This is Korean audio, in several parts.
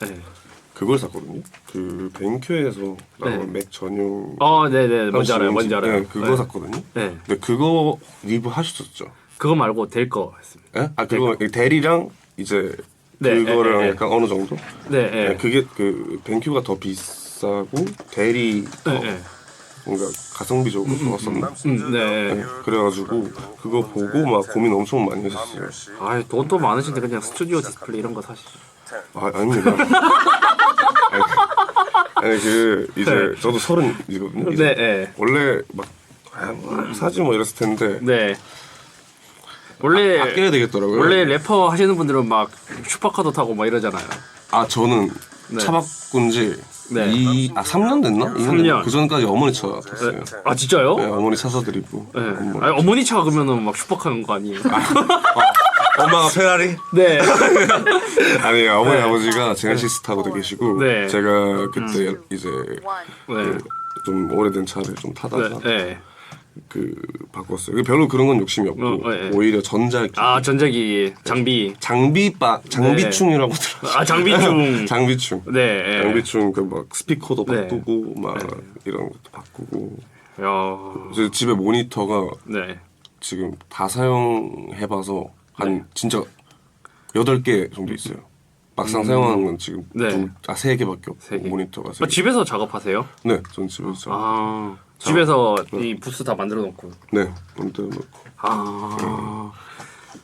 네. 그걸 샀거든요. 그 벤큐에서 나온 맥 전용. 네네. 뭔지 알아요. 뭔지 알아요. 네, 그거 샀거든요. 네. 근데 그거 리뷰 하셨었죠? 그거 말고 될 거 했습니다. 예? 그거 대리랑 이제 네, 그거랑 네, 네. 약간 어느 정도? 네. 네. 그게 그 벤큐가 더 비싸고 대리 더 네. 뭔가 가성비적으로 좋았었나? 네. 네, 그래가지고 그거 보고 막 고민 엄청 많이 했었어요. 아, 돈도 많으신데 그냥 스튜디오 디스플레이 이런 거 사시죠. 아닙니다. 아니 그 이제 저도 30이거든요. 네, 네. 원래 막 사지 뭐 이랬을 텐데 네. 원래 아껴야 되겠더라고요. 원래 래퍼 하시는 분들은 막 슈퍼카도 타고 막 이러잖아요. 저는 네. 차 바꾼지 네. 3년 됐나? 3년. 그 전까지 어머니 차 탔어요. 아, 진짜요? 네, 어머니 차 사드리고. 네. 아니, 어머니 차가 그러면은 막 슈퍼카인 거 아니에요? 엄마가 페라리? 네. 아니 어머니 아버지가 제네시스 타고 계시고 네. 제가 그때 이제 네. 좀 오래된 차를 좀 타다가 네. 그 바꿨어요. 별로 그런 건 욕심이 없고 네. 오히려 전자기 전자기 장비. 장비충이라고 들었어요. 장비충. 장비충. 네. 장비충 그 막 스피커도 네. 바꾸고 막 이런 것도 바꾸고. 야. 이제 집에 모니터가 네. 지금 다 사용해봐서 한 진짜 8개 정도 있어요. 막상 사용하는 건 지금 네. 3개밖에 없고 3개. 모니터가 3개. 집에서 작업하세요? 네, 전 집에서. 집에서 이 부스 다 만들어 놓고. 네, 만들어 놓고.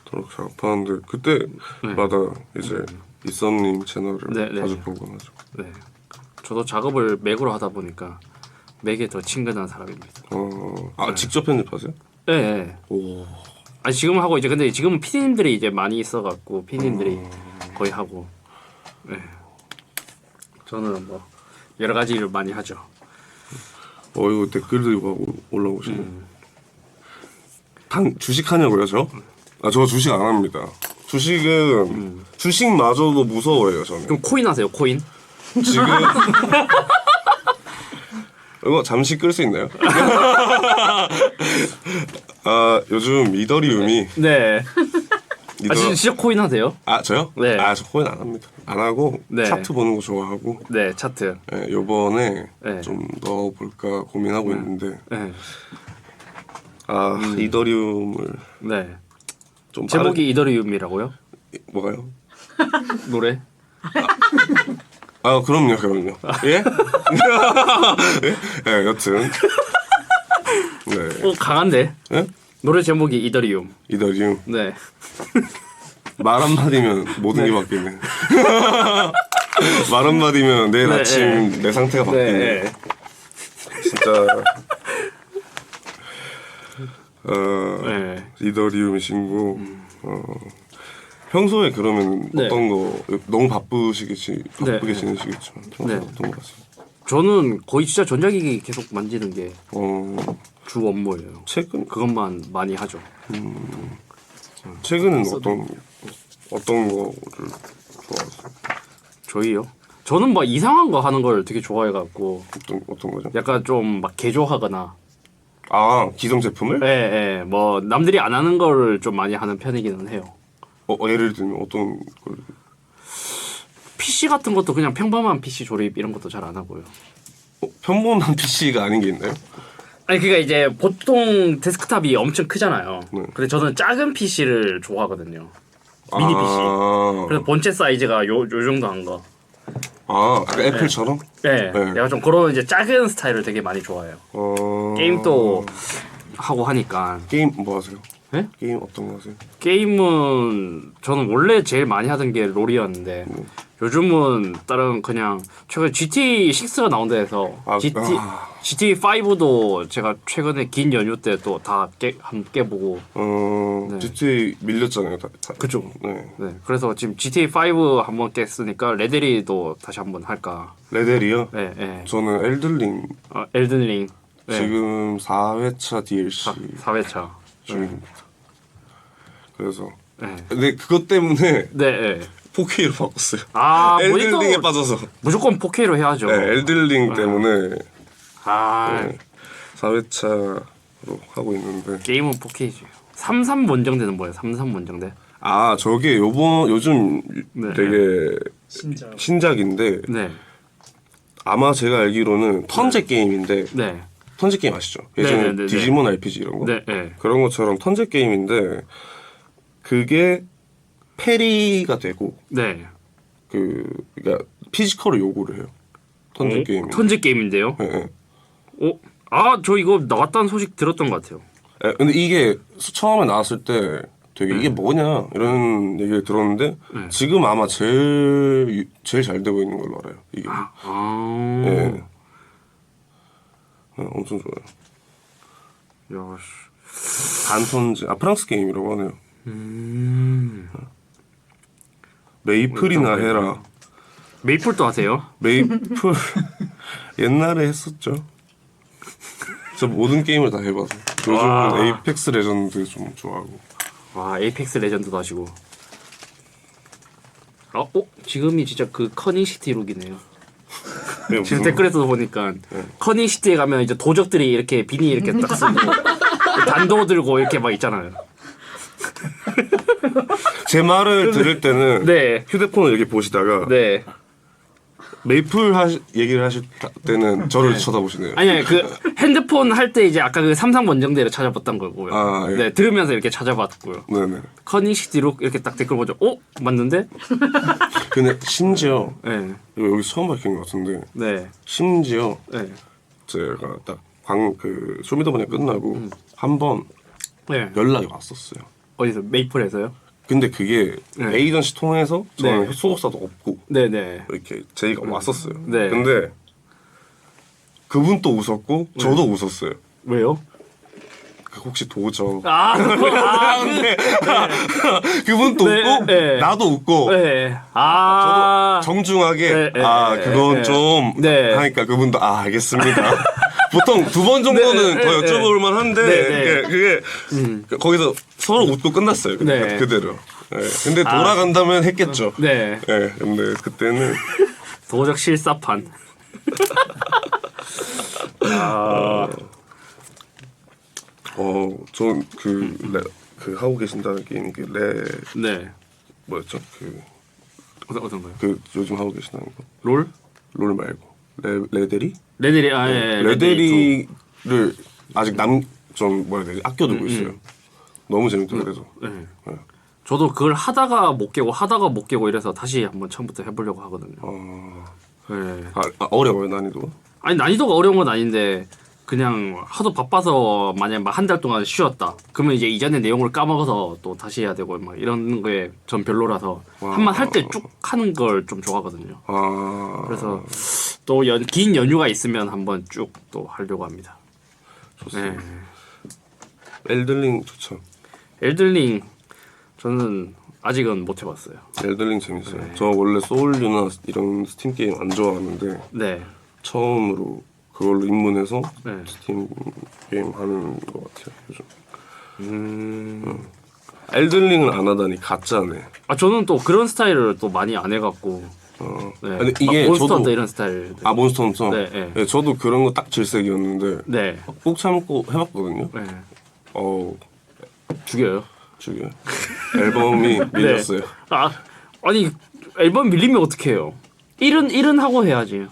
그렇게 작업하는데 그때마다 이제 이선님 채널을 네. 자주 보곤 하죠. 네. 저도 작업을 맥으로 하다 보니까 맥에 더 친근한 사람입니다. 직접 편집하세요? 네. 오. 아니 지금 하고 이제 근데 지금은 PD님들이 이제 많이 있어갖고 PD님들이 거의 하고. 네. 저는 뭐 여러 가지 일을 많이 하죠. 이거 댓글들이 막 올라오시네. 주식하냐고요, 저? 저 주식 안 합니다. 주식은 주식마저도 무서워해요, 저는. 그럼 코인 하세요, 코인? 지금 이거 잠시 끌 수 있나요? 요즘 이더리움이 네. 진짜 코인 하세요? 저요? 네. 저 코인 안 합니다. 안 하고 네. 차트 보는 거 좋아하고. 네, 차트. 네, 요번에 네. 좀 넣어볼까 고민하고 있는데 네. 이더리움을 네. 좀 제목이 이더리움이라고요? 뭐가요? 노래? 그럼요. 예? 네, 여튼 네. 강한데? 예? 노래 제목이 이더리움. 이더리움 네. 말 한마디면 모든 게 바뀌네. 말 한마디면 내일 아침 내 상태가 바뀌네. 네. 진짜 네. 이더리움 신고 평소에 그러면 네. 어떤 거 너무 바쁘게 지내시겠지만 평소에 네. 어떤 거 하세요? 저는 거의 진짜 전자기기 계속 만지는 게 주 업무예요. 최근 그것만 많이 하죠. 최근은 어떤 거를 좋아하세요? 저희요? 저는 막 이상한 거 하는 걸 되게 좋아해갖고 어떤 거죠? 약간 좀 막 개조하거나 기성 제품을? 예, 뭐 남들이 안 하는 거를 좀 많이 하는 편이기는 해요. 예를 들면 어떤 걸? PC 같은 것도 그냥 평범한 PC 조립 이런 것도 잘 안 하고요. 평범한 PC가 아닌 게 있나요? 아니 그러니까 이제 보통 데스크탑이 엄청 크잖아요. 네. 근데 저는 작은 PC를 좋아하거든요. 미니 PC. 그래서 본체 사이즈가 요 정도 한 거. 애플처럼? 네. 내가 좀 그런 이제 작은 스타일을 되게 많이 좋아해요. 게임도 하고 하니까. 게임 뭐 하세요? 네? 게임 어떤 거 하세요? 게임은 저는 원래 제일 많이 하던 게 롤이었는데 요즘은 다른 그냥 최근에 GTA 6가 나온다 해서 GTA 5도 제가 최근에 긴 연휴 때 또 다 함께 보고. 네. GTA 밀렸잖아요. 그쵸. 네. 네. 그래서 지금 GTA 5 한번 깼으니까 레데리도 다시 한번 할까. 레델이요? 네. 저는 엘든링 엘든링. 네. 지금 4회차 DLC 4회차 중입니다. 그래서 네. 근데 그것 때문에 네. 4K로 바꿨어요. 모니터 엘든링에 빠져서. 무조건 4K로 해야죠. 네, 엘든링 때문에 4회차로 하고 있는데 게임은 4K죠. 33 원정대는 뭐예요? 33 원정대? 아 저게 요즘 네. 되게 신작인데 네. 아마 제가 알기로는 턴제 게임인데 네. 턴제 게임 아시죠? 예전에 네네네네. 디지몬 RPG 이런 거 네. 네. 그런 것처럼 턴제 게임인데 그게 페리가 되고 네. 그러니까 피지컬을 요구를 해요. 턴제 게임. 턴제 게임인데요. 예. 저 이거 나왔다는 소식 들었던 것 같아요. 예, 근데 이게 처음에 나왔을 때 되게 이게 뭐냐 이런 얘기를 들었는데 지금 아마 제일 잘 되고 있는 걸로 알아요. 이게. 예. 엄청 좋아요. 야, 단턴즈 프랑스 게임이라고 하네요. 메이플이나 해라. 메이플도 하세요? 메이플 옛날에 했었죠. 저 모든 게임을 다 해봐서 요즘은 에이펙스 레전드 좀 좋아하고. 와, 에이펙스 레전드도 하시고. 지금이 진짜 그 커닝시티 룩이네요. 지금 댓글에서 보니까 커닝시티에 가면 이제 도적들이 이렇게 비니 이렇게 딱 쓰고 단도 들고 이렇게 막 있잖아요. 제 말을 들을 때는 네. 휴대폰을 이렇게 보시다가 네. 메이플 얘기를 하실 때는 저를 쳐다보시네요. 아니 그 핸드폰 할 때 이제 아까 그 삼성 원정대를 찾아봤던 거고요. 아, 예. 네, 들으면서 이렇게 찾아봤고요. 네네. 커닝시티 룩 이렇게 딱 댓글 보죠. 맞는데? 근데 심지어 네. 이거 여기 처음 밝힌 것 같은데 네. 심지어 네. 제가 딱 쇼미더머니 끝나고 한 번 네. 연락이 왔었어요. 어디서 메이플에서요? 근데 그게 네. 에이전시 통해서 저는 네. 소속사도 없고 네네. 이렇게 제의가 왔었어요. 네. 근데 그분도 웃었고 저도 웃었어요. 왜요? 혹시 도저 네, 그분도 웃고 네. 나도 웃고 네. 저도 정중하게 네, 네, 그건 네. 좀 네. 하니까 그분도 알겠습니다. 보통 두 번 정도는 네, 더 네, 여쭤볼 만한데 네, 네. 그게 거기서 서로 웃고 끝났어요. 네. 그대로. 네. 근데 돌아간다면 했겠죠. 네. 네. 근데 그때는 도적 실사판. 전 하고 계신다는 게임이 네. 뭐였죠? 어떤 거요? 요즘 하고 계신다는 거. 롤? 롤 말고 레데리? 레데리 레데리를 아직 좀 뭐라 해야 되지? 아껴두고 있어요. 너무 재밌더라고요. 그래서. 네. 저도 그걸 하다가 못 깨고 이래서 다시 한번 처음부터 해보려고 하거든요. 네. 어려워요 난이도. 아니 난이도가 어려운 건 아닌데 그냥 하도 바빠서 만약 막 한 달 동안 쉬었다. 그러면 이제 이전의 내용을 까먹어서 또 다시 해야 되고 막 이런 거에 전 별로라서 한 번 할 때 쭉 하는 걸 좀 좋아하거든요. 그래서 또 긴 연휴가 있으면 한번 쭉 또 하려고 합니다. 좋습니다. 네. 엘든링 좋죠. 엘든링 저는 아직은 못 해봤어요. 엘든링 재밌어요. 네. 저 원래 소울류나 이런 스팀 게임 안 좋아하는데 네. 처음으로 그걸로 입문해서 네. 스팀 게임 하는 것 같아요 요즘. 엘든링을 안 하다니 가짜네. 저는 또 그런 스타일을 또 많이 안 해갖고. 네. 근데 이게 몬스터 저도 이런 스타일. 몬스터 헌터. 네, 네. 네, 저도 그런 거 딱 질색이었는데. 네. 꼭 참고 해봤거든요. 네. 죽여요. 앨범이 밀렸어요. 네. 아니 앨범 밀리면 어떻게 해요? 일은 하고 해야지.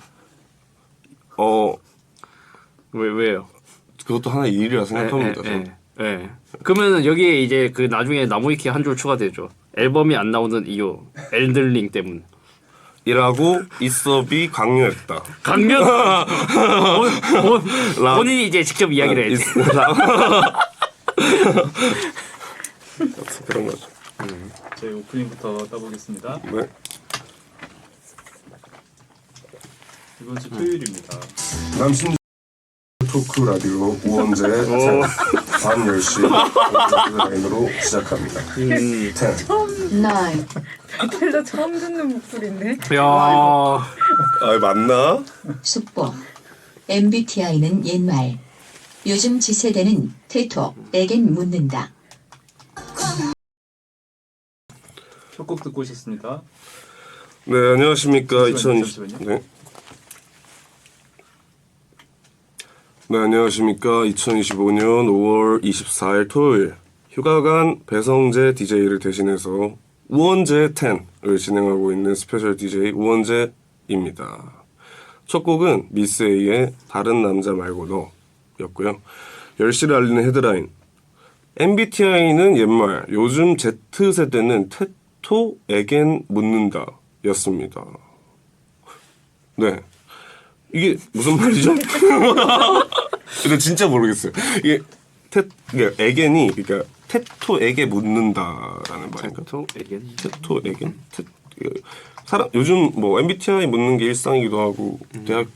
왜요? 그것도 하나의 일이라 생각합니다. 네. 그러면 여기에 이제 그 나중에 나무위키 한 줄 추가되죠. 앨범이 안 나오는 이유 엘든링 때문. 이라고 이섭이 강요했다. 강요? 본인이 이제 직접 이야기를 했지. 그런 거죠. 저희 오프닝부터 따보겠습니다. 네. 이번 주 토요일입니다. 남신 토크 라디오 우원재 밤 10시 라인으로 시작합니다. 10. 9. 텔러 처음 듣는 목소리인데. 야. 맞나? 숙보. MBTI는 옛말. 요즘 지세대는 태토에겐 묻는다. 첫 곡 듣고 오셨습니다. 네, 안녕하십니까. 잠시만요. 네, 안녕하십니까. 2025년 5월 24일 토요일 휴가 간 배성재 DJ를 대신해서 우원재 10을 진행하고 있는 스페셜 DJ 우원재입니다. 첫 곡은 미스 A의 다른 남자 말고 너 였고요. 10시를 알리는 헤드라인 MBTI는 옛말, 요즘 Z세대는 테토 에겐 묻는다 였습니다. 네. 이게 무슨 말이죠? 근데 진짜 모르겠어요. 이게 그러니까 에겐이 그러니까 테토에게 묻는다라는 말인가? 테토에겐? 사람 요즘 뭐 MBTI 묻는 게 일상이기도 하고 대학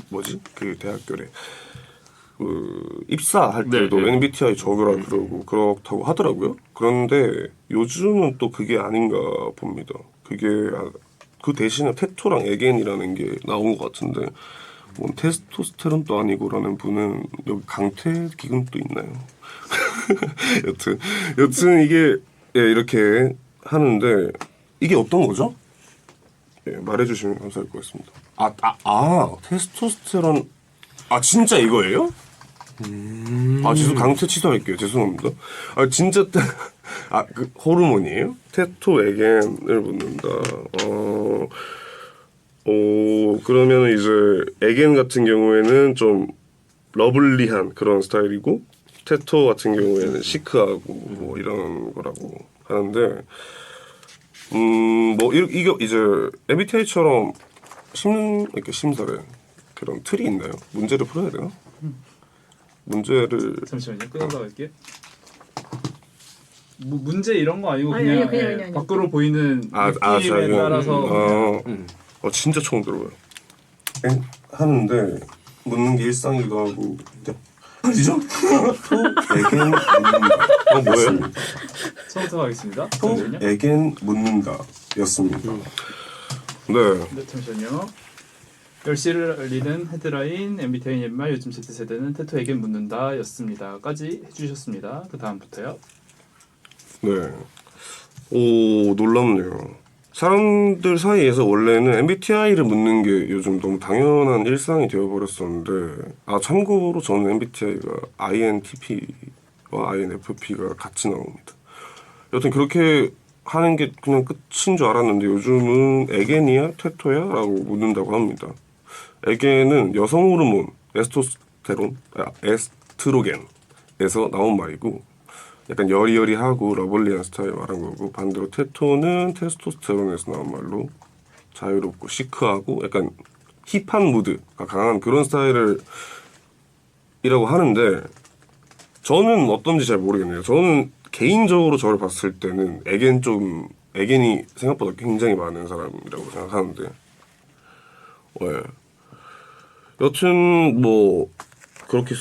뭐지? 그 대학교래 입사할 때도 네. MBTI 적으라 그러고 그렇다고 하더라고요. 그런데 요즘은 또 그게 아닌가 봅니다. 그게 그 대신에 테토랑 에겐이라는 게 나온 것 같은데 뭐 테스토스테론도 아니고라는 분은 여기 강퇴 기금도 있나요? 여튼 이게 예, 이렇게 하는데 이게 어떤 거죠? 예, 말해주시면 감사할 것 같습니다. 테스토스테론 진짜 이거예요? 죄송 강퇴 취소할게요. 죄송합니다. 진짜 그 호르몬이에요? 테토에겐을 묻는다. 그러면 이제 에겐 같은 경우에는 좀 러블리한 그런 스타일이고 테토 같은 경우에는 시크하고 뭐 이런 거라고 하는데 뭐 이게 이제 MBTI처럼 이렇게 심사를 그런 틀이 있나요? 문제를 풀어야 되나? 문제를 잠시만요. 끊어서 갈게요. 뭐 문제 이런 거 아니고 아니, 그냥, 아니, 그냥, 예, 그냥. 밖으로 보이는 느낌에 자기 따라서 진짜 처음 들어봐요. 하는데 묻는 게 일상이기도 하고 아니죠? 토에겐 묻는다. 뭐예요? 처음부터 가겠습니다. 잠시만요. 토에겐 묻는다 였습니다. 네. 네, 잠시만요. 10시를 알리는 헤드라인 MBTI 옛말 요즘 Z세대는 테토에게 묻는다 였습니다.까지 해주셨습니다. 그 다음부터요. 네. 오, 놀랍네요. 사람들 사이에서 원래는 MBTI를 묻는 게 요즘 너무 당연한 일상이 되어버렸었는데 참고로 저는 MBTI가 INTP와 INFP가 같이 나옵니다. 여튼 그렇게 하는 게 그냥 끝인 줄 알았는데 요즘은 에겐이야? 테토야? 라고 묻는다고 합니다. 에겐은 여성 호르몬 에스트로겐에서 나온 말이고 약간 여리여리하고 러블리한 스타일 말한 거고 반대로 테토는 테스토스테론에서 나온 말로 자유롭고 시크하고 약간 힙한 무드가 강한 그런 스타일을 이라고 하는데 저는 어떤지 잘 모르겠네요. 저는 개인적으로 저를 봤을 때는 에겐이 생각보다 굉장히 많은 사람이라고 생각하는데 네. 여튼 뭐 그렇게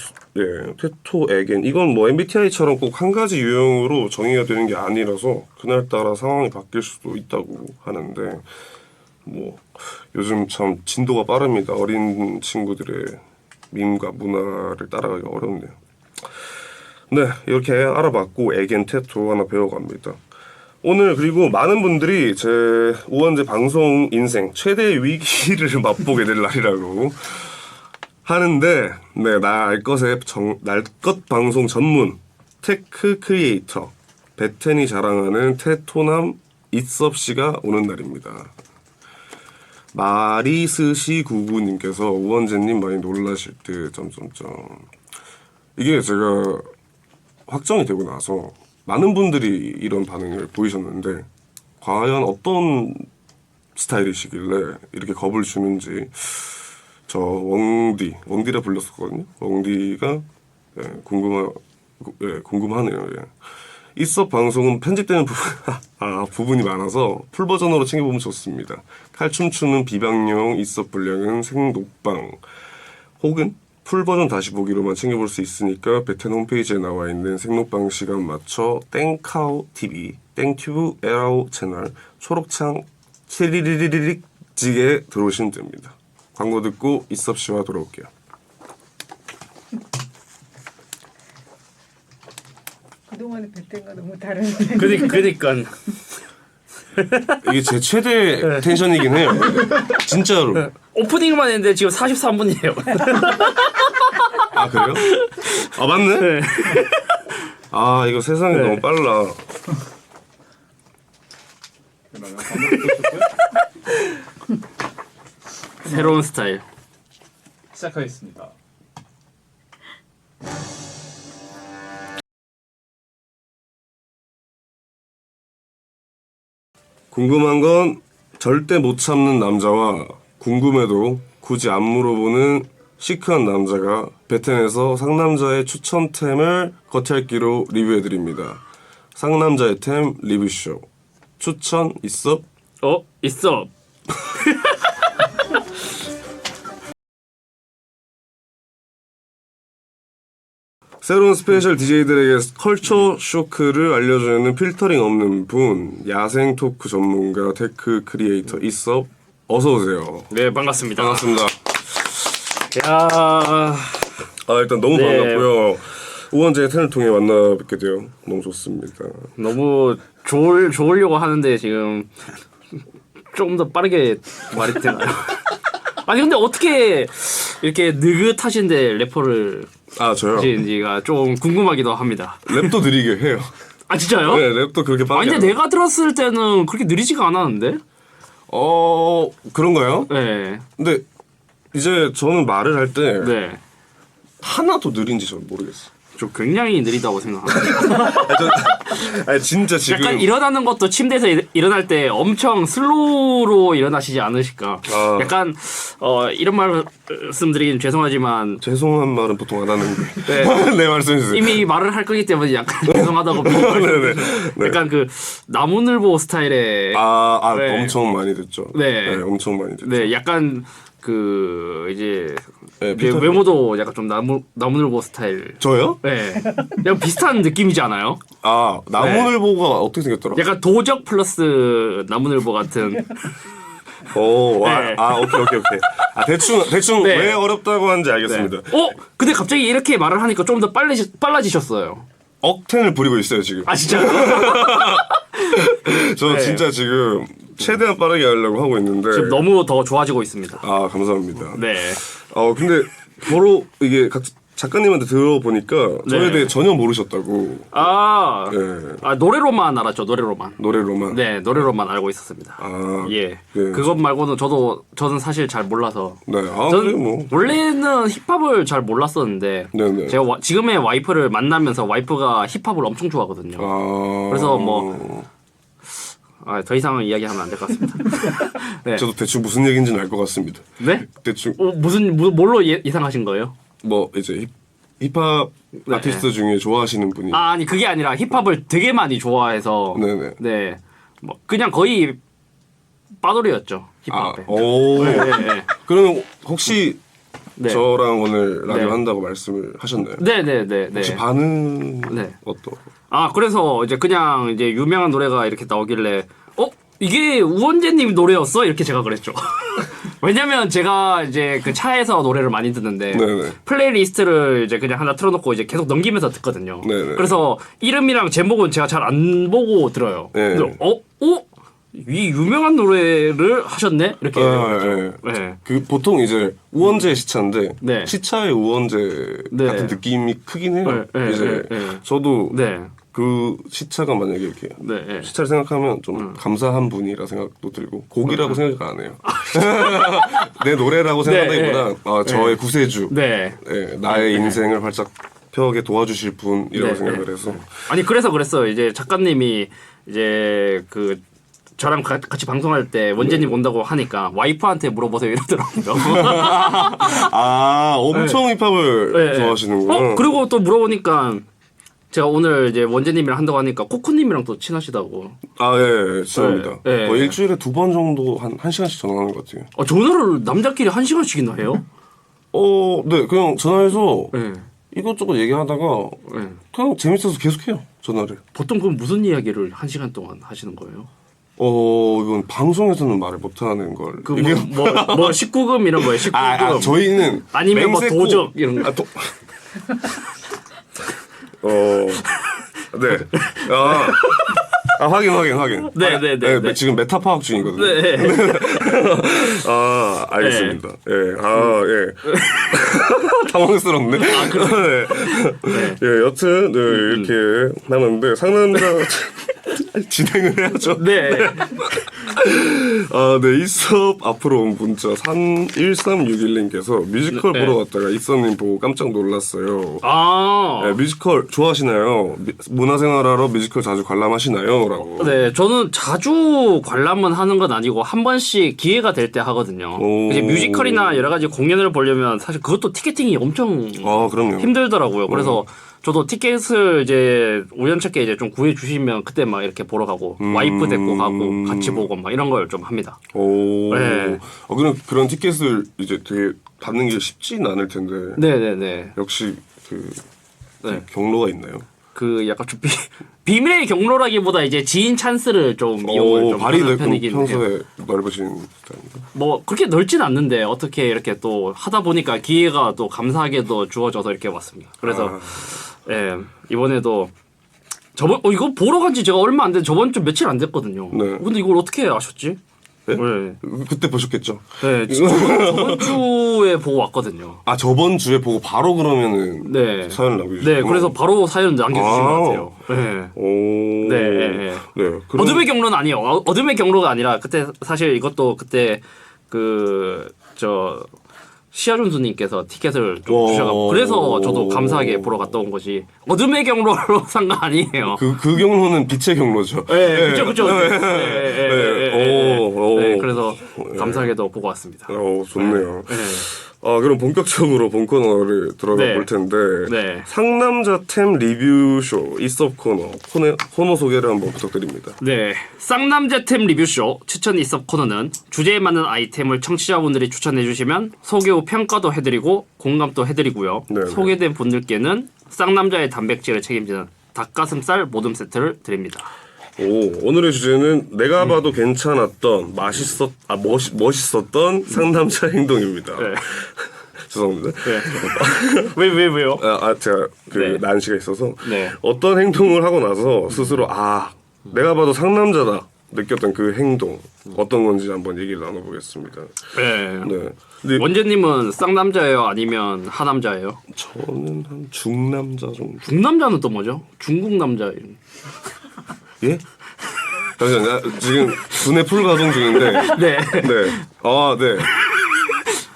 테토 에겐 이건 뭐 MBTI처럼 꼭 한 가지 유형으로 정의가 되는 게 아니라서 그날따라 상황이 바뀔 수도 있다고 하는데 뭐 요즘 참 진도가 빠릅니다. 어린 친구들의 밈과 문화를 따라가기가 어렵네요. 네, 이렇게 알아봤고 에겐 테토 하나 배워갑니다. 오늘 그리고 많은 분들이 제 우원재 방송 인생 최대의 위기를 맛보게 될 날이라고 하는데 날것 방송 전문 테크 크리에이터 베텐이 자랑하는 테토남 이섭씨가 오는 날입니다. 마리스시 구구님께서 우원재님 많이 놀라실 듯 이게 제가 확정이 되고 나서 많은 분들이 이런 반응을 보이셨는데 과연 어떤 스타일이시길래 이렇게 겁을 주는지 저 웡디라 불렀었거든요. 웡디가 궁금하네요. 예. 이섭 방송은 편집되는 부분이 많아서 풀 버전으로 챙겨보면 좋습니다. 칼춤 추는 비방용 이섭 분량은 생녹방 혹은 풀 버전 다시 보기로만 챙겨볼 수 있으니까 베텐 홈페이지에 나와 있는 생록방 시간 맞춰 땡카오 TV, 땡튜브 에라오 채널 초록창 치리리리릭 지게 들어오시면 됩니다. 광고 듣고 이섭 씨와 돌아올게요. 그동안의 베텐과 너무 다른데. 그니까 이게 제 최대 텐션이긴 해요. 진짜로. 오프닝만 했는데 지금 43분이에요. 아 그래요? 아 맞네. 아 이거 세상이 네. 너무 빨라. 그러면 방금 보셨고요. 새로운 스타일. 시작하겠습니다. 궁금한 건 절대 못 참는 남자와 궁금해도 굳이 안 물어보는 시크한 남자가 베텐에서 상남자의 추천템을 겉핥기로 리뷰해드립니다. 상남자의 템 리뷰쇼. 추천 있어? 있어. 새로운 스페셜 DJ들에게 컬처 쇼크를 알려주는 필터링 없는 분, 야생 토크 전문가, 테크 크리에이터 있어. 어서 오세요. 네, 반갑습니다. 반갑습니다. 야, 아 일단 너무 네. 반갑고요. 우원재의 텐을 통해 만나 뵙게 되어 너무 좋습니다. 너무 좋으려고 하는데 지금 좀 더 빠르게 말이 되나요? 아니 근데 어떻게 이렇게 느긋하신데 래퍼를 아 저요? 하시는지가 좀 궁금하기도 합니다. 랩도 느리게 해요. 아 진짜요? 네, 랩도 그렇게 아니 빠르게. 근데 내가 들었을 때는 그렇게 느리지가 않았는데? 그런가요? 네. 근데 이제 저는 말을 할 때 네. 하나도 느린지 전 모르겠어. 저 굉장히 느리다고 생각합니다. 아니 진짜 지금 약간 일어나는 것도 침대에서 일어날 때 엄청 슬로우로 일어나시지 않으실까? 아. 약간 이런 말씀드리긴 죄송하지만 죄송한 말은 보통 안 하는데. 네. 네 말씀해 주세요. 이미 말을 할 거기 때문에 약간 죄송하다고 말씀드리죠. 네. 약간 그 나무늘보 스타일의 네. 엄청 많이 듣죠. 네. 엄청 많이 듣죠. 네, 약간 그 이제 네, 이제 외모도 약간 좀 나무늘보 스타일. 저요? 네, 약간 비슷한 느낌이지 않아요? 아 나무늘보가 어떻게 생겼더라? 약간 도적 플러스 나무늘보 같은. 오, 네. 오케이. 아 대충 네. 왜 어렵다고 하는지 알겠습니다. 근데 갑자기 이렇게 말을 하니까 좀 더 빨라지셨어요. 억텐을 부리고 있어요 지금. 아 진짜요? 저 네. 진짜 지금 최대한 빠르게 하려고 하고 있는데. 지금 너무 더 좋아지고 있습니다. 아 감사합니다. 네. 근데 바로 이게 각 작가님한테 들어보니까 저에 네. 대해 전혀 모르셨다고. 네. 노래로만 알았죠. 노래로만. 노래로만. 네, 노래로만 알고 있었습니다. 예. 네. 그것 말고는 저는 사실 잘 몰라서. 네. 저는 그래 뭐. 원래는 힙합을 잘 몰랐었는데 네네. 제가 지금의 와이프를 만나면서 와이프가 힙합을 엄청 좋아하거든요. 그래서 더 이상은 이야기하면 안 될 것 같습니다. 네. 저도 대충 무슨 얘기인지는 알 것 같습니다. 네? 대충 뭘로 예상하신 거예요? 뭐 이제 힙합 네. 아티스트 중에 좋아하시는 분이. 아니 그게 아니라 힙합을 되게 많이 좋아해서 네네. 네. 뭐 그냥 거의 빠돌이였죠. 힙합에. 오. 네. 그러면 혹시 네. 저랑 오늘 라디오 네. 한다고 말씀을 하셨나요? 네. 혹시 반응 네. 어떤? 그래서 이제 그냥 이제 유명한 노래가 이렇게 나오길래 이게 우원재님 노래였어? 이렇게 제가 그랬죠. 왜냐면 제가 이제 그 차에서 노래를 많이 듣는데 네네. 플레이리스트를 이제 그냥 하나 틀어놓고 이제 계속 넘기면서 듣거든요. 네네. 그래서 이름이랑 제목은 제가 잘 안 보고 들어요. 네. 근데 이 유명한 노래를 하셨네? 이렇게. 네. 그 보통 이제 우원재 시차인데 네. 시차의 우원재 네. 같은 느낌이 크긴 해요. 네, 이제 네. 저도 네. 그 시차가 만약에 이렇게 네. 시차를 생각하면 좀 감사한 분이라 생각도 들고 곡이라고 생각 안 해요. 내 노래라고 생각하기보다 저의 구세주, 네. 나의 인생을 활짝 펴게 도와주실 분이라고 네, 생각을 해서. 아니 그래서 그랬어요. 이제 작가님이 이제 그 저랑 같이 방송할 때 원재님 온다고 하니까 와이프한테 물어보세요 이러더라고요. 엄청 힙합을 좋아하시는구나. 그리고 또 물어보니까 제가 오늘 이제 원재님이랑 한다고 하니까 코코님이랑 또 친하시다고. 예, 친합니다. 네. 거의 일주일에 2번 정도 한 시간씩 전화하는 것 같아요. 전화를 남자끼리 1시간씩이나 해요? 네, 그냥 전화해서 네. 이것저것 얘기하다가 네. 그냥 재밌어서 계속해요, 전화를. 보통 그럼 무슨 이야기를 1시간 동안 하시는 거예요? 이건 방송에서는 말을 못하는 걸. 이게 뭐 19금 이런 거예요? 19금. 저희는 아니면 뭐 맹세코- 도적 이런 거. 네. 확인. 네. 지금 메타 파악 중이거든요. 네. 아, 알겠습니다. 예. 아, 예. 당황스럽네. 아, 그래. 네. 예, 여튼 네, 이렇게 나눴는데 상남자 진행을 해야죠. 네. 아, 네. 이섭 앞으로 온 문자 1361님께서 뮤지컬 네. 보러 갔다가 이섭님 보고 깜짝 놀랐어요. 아. 네, 뮤지컬 좋아하시나요? 문화생활하러 뮤지컬 자주 관람하시나요? 라고. 네, 저는 자주 관람은 하는 건 아니고 한 번씩 기회가 될 때 하거든요. 오. 이제 뮤지컬이나 여러 가지 공연을 보려면 사실 그것도 티켓팅이 엄청 아, 그럼요. 힘들더라고요. 그래서 저도 티켓을 이제 우연찮게 이제 좀 구해 주시면 그때 막 이렇게 보러 가고 와이프 데리고 가고 같이 보고 막 이런 걸 좀 합니다. 오. 네. 그런 티켓을 이제 되게 받는 게 쉽지는 않을 텐데. 네네네. 역시 그 네. 경로가 있나요? 그 약간 좀 비밀의 경로라기보다 이제 지인 찬스를 좀 이용을 좀 발이 하는 넓고 편이긴 해요. 평소에 넓으신 스타일인가? 뭐 그렇게 넓진 않는데 어떻게 이렇게 또 하다 보니까 기회가 또 감사하게도 주어져서 이렇게 왔습니다. 그래서 예, 이번에도 저번 이거 보러 간 지 제가 얼마 안 된 저번 주 며칠 안 됐거든요. 네. 근데 이걸 어떻게 아셨지? 네? 네. 그때 보셨겠죠? 네, 저번 주에 보고 왔거든요. 아, 저번 주에 보고 바로 그러면은 네. 사연을 남겨주셨구나. 네, 그래서 바로 사연 남겨주신 아. 것 같아요. 네. 오. 네, 네. 네. 그럼- 어둠의 경로는 아니에요. 어둠의 경로가 아니라 그때 사실 이것도 그때 시아준수님께서 티켓을 좀 오. 주셔가지고 그래서 저도 감사하게 보러 갔다 온 것이 어둠의 경로로 산 거 아니에요. 그 경로는 빛의 경로죠. 네, 그죠. 네, 그래서 감사하게도 보고 왔습니다. 좋네요. 네. 그럼 본격적으로 본 코너를 들어가 네. 볼 텐데 네. 상남자템 리뷰쇼 이섭 코너 소개를 한번 부탁드립니다. 네, 쌍남자템 리뷰쇼 추천 이섭 코너는 주제에 맞는 아이템을 청취자분들이 추천해주시면 소개 후 평가도 해드리고 공감도 해드리고요. 네네. 소개된 분들께는 쌍남자의 단백질을 책임지는 닭가슴살 모듬 세트를 드립니다. 오늘의 주제는 내가 봐도 괜찮았던 멋있었던 상남자 행동입니다. 네. 죄송합니다. 네. 왜요? 제가 네. 난시가 있어서 네. 어떤 행동을 하고 나서 스스로 내가 봐도 상남자다 느꼈던 그 행동 어떤 건지 한번 얘기를 나눠보겠습니다. 네. 네. 근데 원재님은 쌍남자예요? 아니면 하남자예요? 저는 한 중남자 정도. 중남자는 또 뭐죠? 중국 남자. 예? 잠시만요. 지금 두뇌 풀 가동 중인데. 네. 네. 네.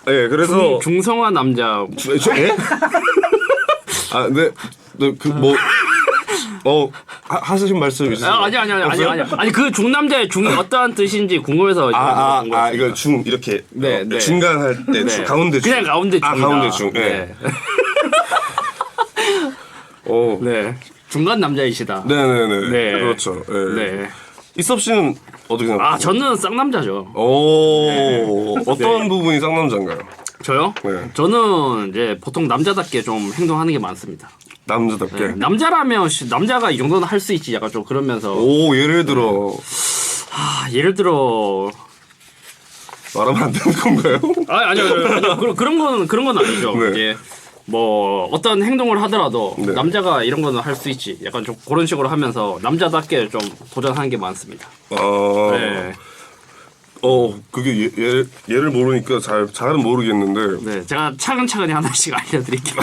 예, 그래서 중성화 남자. 예? 네. 하시신 말씀 있으세요? 아니 그 중남자의 중이 어떠한 뜻인지 궁금해서 물어본 거였습니다. 이거 중 이렇게 네, 네. 중간 할 때 네. 가운데 중. 그냥 가운데 중이다. 가운데 중. 예. 네. 네. 중간 남자이시다. 네네네. 네. 그렇죠. 예. 네. 이섭 씨는 어떻게 생각하세요? 저는 쌍남자죠. 어떤 부분이 쌍남자인가요? 저요? 네. 저는 이제 보통 남자답게 좀 행동하는 게 많습니다. 남자답게. 네. 남자라면 남자가 이 정도는 할 수 있지. 약간 좀 그러면서 예를 들어 예를 들어 말하면 안 되는 건가요? 아니요. 그런 건 아니죠. 네. 이제 뭐 어떤 행동을 하더라도 네. 남자가 이런 거는 할 수 있지. 약간 좀 그런 식으로 하면서 남자답게 좀 도전하는 게 많습니다. 네. 그게 예를 모르니까 잘은 모르겠는데 네, 제가 차근차근히 하나씩 알려드릴게요.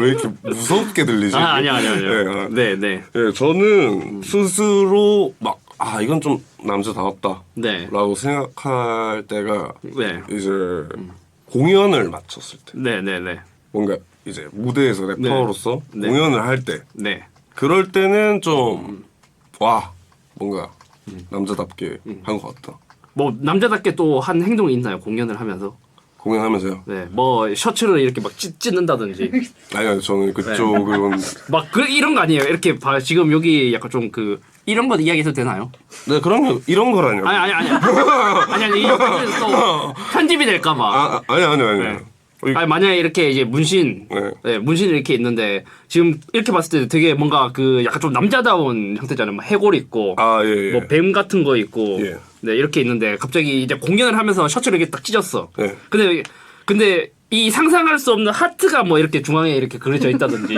왜 이렇게 무섭게 들리지? 아니요. 네. 네, 저는 스스로 이건 좀 남자다웠다 네. 라고 생각할 때가 네. 이제 공연을 마쳤을 때 네. 뭔가 이제 무대에서 래퍼로서 네. 공연을 할 때 네. 그럴 때는 좀 뭔가 남자답게 한 것 같다. 뭐 남자답게 또 한 행동이 있나요? 공연을 하면서? 공연하면서요? 네. 뭐 셔츠를 이렇게 막 찢는다든지. 아니요, 저는 그쪽은 막 이런 거 아니에요. 이렇게 지금 여기 약간 좀 이런 거 이야기해도 되나요? 네, 그럼요. 이런 거라뇨. 아니. 이거 또 편집이 될까 봐. 아니요. 아니 만약에 이렇게 이제 문신이 이렇게 있는데 지금 이렇게 봤을 때 되게 뭔가 약간 좀 남자다운 형태잖아요. 뭐 해골 있고, 예. 뭐 뱀 같은 거 있고, 예. 네 이렇게 있는데 갑자기 이제 공연을 하면서 셔츠를 이렇게 딱 찢었어. 네. 근데 이 상상할 수 없는 하트가 뭐 이렇게 중앙에 이렇게 그려져 있다든지.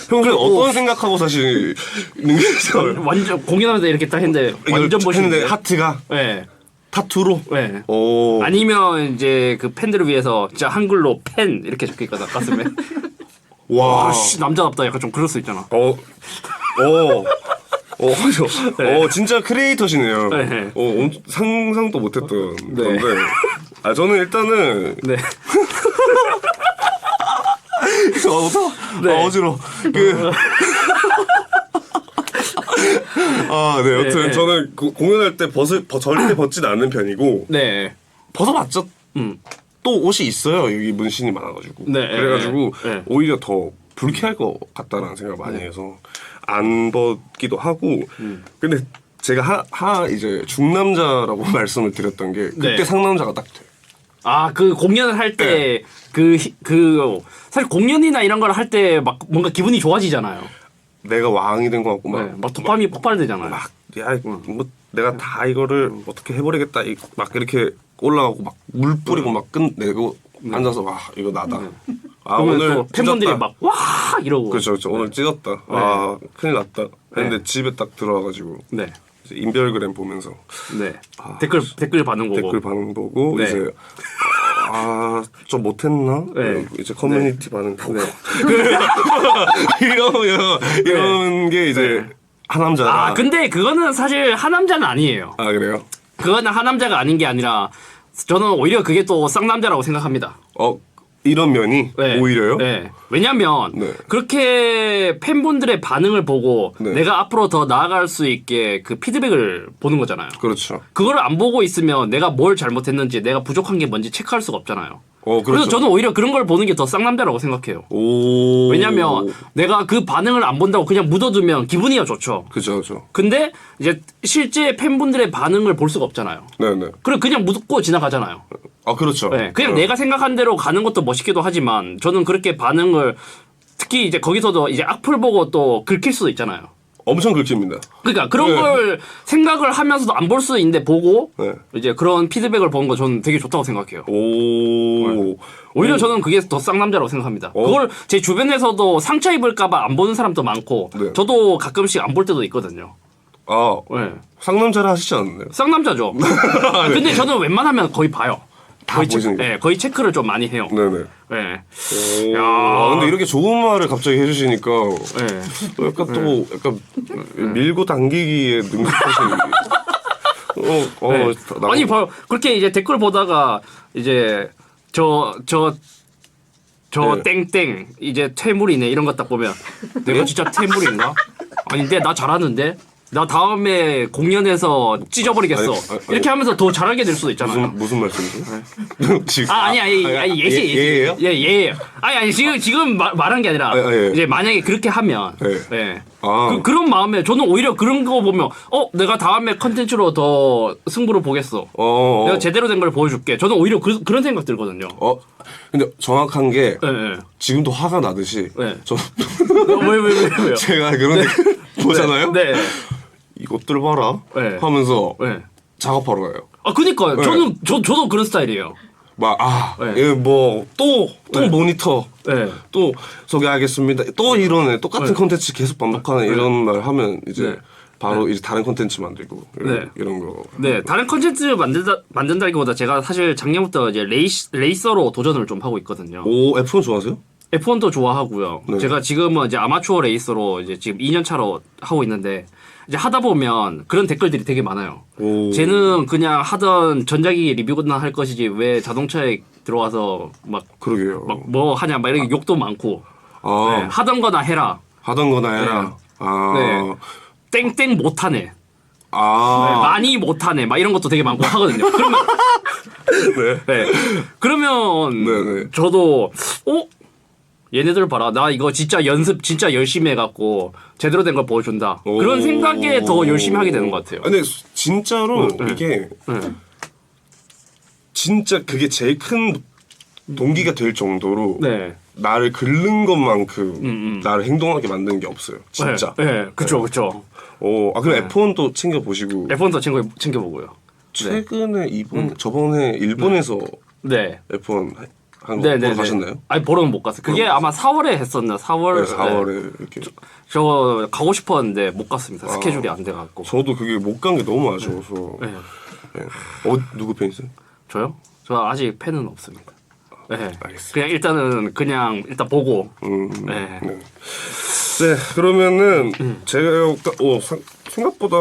평소에 어떤 생각하고 사시는 게 있어요? 완전 공연하면서 이렇게 딱 했는데 완전 멋있는데. 하트가 네. 타투로? 네. 오. 아니면 이제 그 팬들을 위해서 진짜 한글로 팬 이렇게 적혀 있거든 가슴에. 와. 아씨 남자답다 약간 좀 그럴 수 있잖아. 진짜 크리에이터시네요. 네. 상상도 못했던 네. 건데. 저는 일단은 네. 네. 어지러워. 네. 여튼 네. 저는 공연할 때 절대 벗지는 않는 편이고 네. 벗어봤자 또 옷이 있어요. 여기 문신이 많아가지고. 네. 그래가지고 네. 오히려 더 불쾌할 것 같다라는 생각을 많이 해서 안 벗기도 하고. 근데 제가 이제 중남자라고 말씀을 드렸던 게 그때 네. 상남자가 딱 돼요. 아, 그 공연을 할 때 사실 공연이나 이런 걸 할 때 막 뭔가 기분이 좋아지잖아요. 내가 왕이 된 것 같고 막 도파민이 폭발되잖아요. 뭐 내가 다 이거를 어떻게 해버리겠다 막 이렇게 올라가고 막 물 뿌리고 막 끝내고 앉아서 와 이거 나다. 그러면 오늘 또 팬분들이 찢었다. 막 와 이러고. 그렇죠. 오늘 찢었다. 큰일 났다. 했는데 집에 딱 들어와가지고 네. 이제 인별그램 보면서 네. 댓글 반응 보고. 댓글 반응 보고 네. 이제 좀 못했나? 네. 이제 커뮤니티 반응 보고 이런 게 이제 네. 하남자라. 근데 그거는 사실 하남자는 아니에요. 그래요? 그거는 하남자가 아닌 게 아니라 저는 오히려 그게 또 쌍남자라고 생각합니다. 이런 면이 네. 오히려요? 네. 왜냐면 네. 그렇게 팬분들의 반응을 보고 네. 내가 앞으로 더 나아갈 수 있게 그 피드백을 보는 거잖아요. 그렇죠. 그걸 안 보고 있으면 내가 뭘 잘못했는지 내가 부족한 게 뭔지 체크할 수가 없잖아요. 그렇죠. 그래서 저는 오히려 그런 걸 보는 게 더 쌍남자라고 생각해요. 오. 왜냐면 내가 그 반응을 안 본다고 그냥 묻어두면 기분이야 좋죠. 그죠. 근데 이제 실제 팬분들의 반응을 볼 수가 없잖아요. 네네. 그럼 그냥 묻고 지나가잖아요. 그렇죠. 네, 그냥 내가 생각한 대로 가는 것도 멋있기도 하지만 저는 그렇게 반응을 특히 이제 거기서도 이제 악플 보고 또 긁힐 수도 있잖아요. 엄청 긁힙니다. 그러니까 그런 네. 걸 생각을 하면서도 안 볼 수 있는데 보고 네. 이제 그런 피드백을 보는 거 저는 되게 좋다고 생각해요. 오. 오히려 저는 그게 더 쌍남자라고 생각합니다. 그걸 제 주변에서도 상처 입을까봐 안 보는 사람도 많고 네. 저도 가끔씩 안 볼 때도 있거든요. 네. 상남자라 하시지 않았나요? 쌍남자죠. 근데 저는 웬만하면 거의 봐요. 다 보시는 거예요? 네, 거의 체크를 좀 많이 해요. 네네. 네. 근데 이렇게 좋은 말을 갑자기 해주시니까 네. 약간 또 약간 밀고 당기기에 능숙하신. 네. 아니 그렇게 이제 댓글 보다가 이제 저 네. 땡땡 이제 퇴물이네 이런 거 딱 보면 내가 진짜 퇴물인가? 아닌데 나 잘하는데 나 다음에 공연에서 찢어버리겠어. 아니. 이렇게 하면서 더 잘하게 될 수도 있잖아요. 무슨 말씀이세요? 지금 아니 예예요? 예예요. 아니 지금 말한 게 아니라 예. 이제 만약에 그렇게 하면 예. 예. 아. 그런 마음에 저는 오히려 그런 거 보면 내가 다음에 컨텐츠로 더 승부를 보겠어. 내가 제대로 된 걸 보여줄게. 저는 오히려 그런 생각 들거든요. 근데 정확한 게 예. 지금도 화가 나듯이 네. 저 왜요? 제가 그런 댓글 보잖아요. 네. 이것들 봐라 네. 하면서 네. 작업하러 가요. 그니까요. 네. 저도 그런 스타일이에요. 예, 또 네. 모니터 네. 또 소개하겠습니다. 또 이러네. 똑같은 콘텐츠 계속 반복하는 이런 말 하면 이제 네. 바로 이제 다른 콘텐츠 만들고 이런 거. 네, 다른 컨텐츠 만든다기보다 제가 사실 작년부터 이제 레이서로 도전을 좀 하고 있거든요. F1 좋아하세요? F1도 좋아하고요. 네. 제가 지금은 이제 아마추어 레이서로 이제 지금 2년 차로 하고 있는데 이제 하다 보면 그런 댓글들이 되게 많아요. 쟤는 그냥 하던 전자기기 리뷰나 할 것이지 왜 자동차에 들어와서 그러게요. 막 뭐 하냐 막 이렇게 욕도 많고 네, 하던 거나 해라. 하던 거나 해라. 네. 땡땡 못하네. 많이 못하네. 막 이런 것도 되게 많고 하거든요. 그러면 그러면 저도 얘네들 봐라. 나 이거 진짜 연습 진짜 열심히 해갖고 제대로 된 걸 보여준다. 그런 생각에 더 열심히 하게 되는 것 같아요. 근데 진짜로 이게 진짜 그게 제일 큰 동기가 될 정도로 나를 긁는 것만큼 나를 행동하게 만드는 게 없어요. 진짜. 네, 그쵸. 그럼 F1도 챙겨 보시고. F1도 챙겨보고요. 최근에 저번에 일본에서 F1 한 거 보러 가셨나요? 아니 보러는 못 갔어요. 그게 아마 4월에 했었나? 4월에 이렇게. 저 가고 싶었는데 못 갔습니다. 스케줄이 안 돼갖고. 저도 그게 못 간 게 너무 아쉬워서. 네. 누구 팬이세요? 저요? 저 아직 팬은 없습니다. 네. 알겠습니다. 그냥 일단 보고. 네. 네. 네, 그러면은 제가 생각보다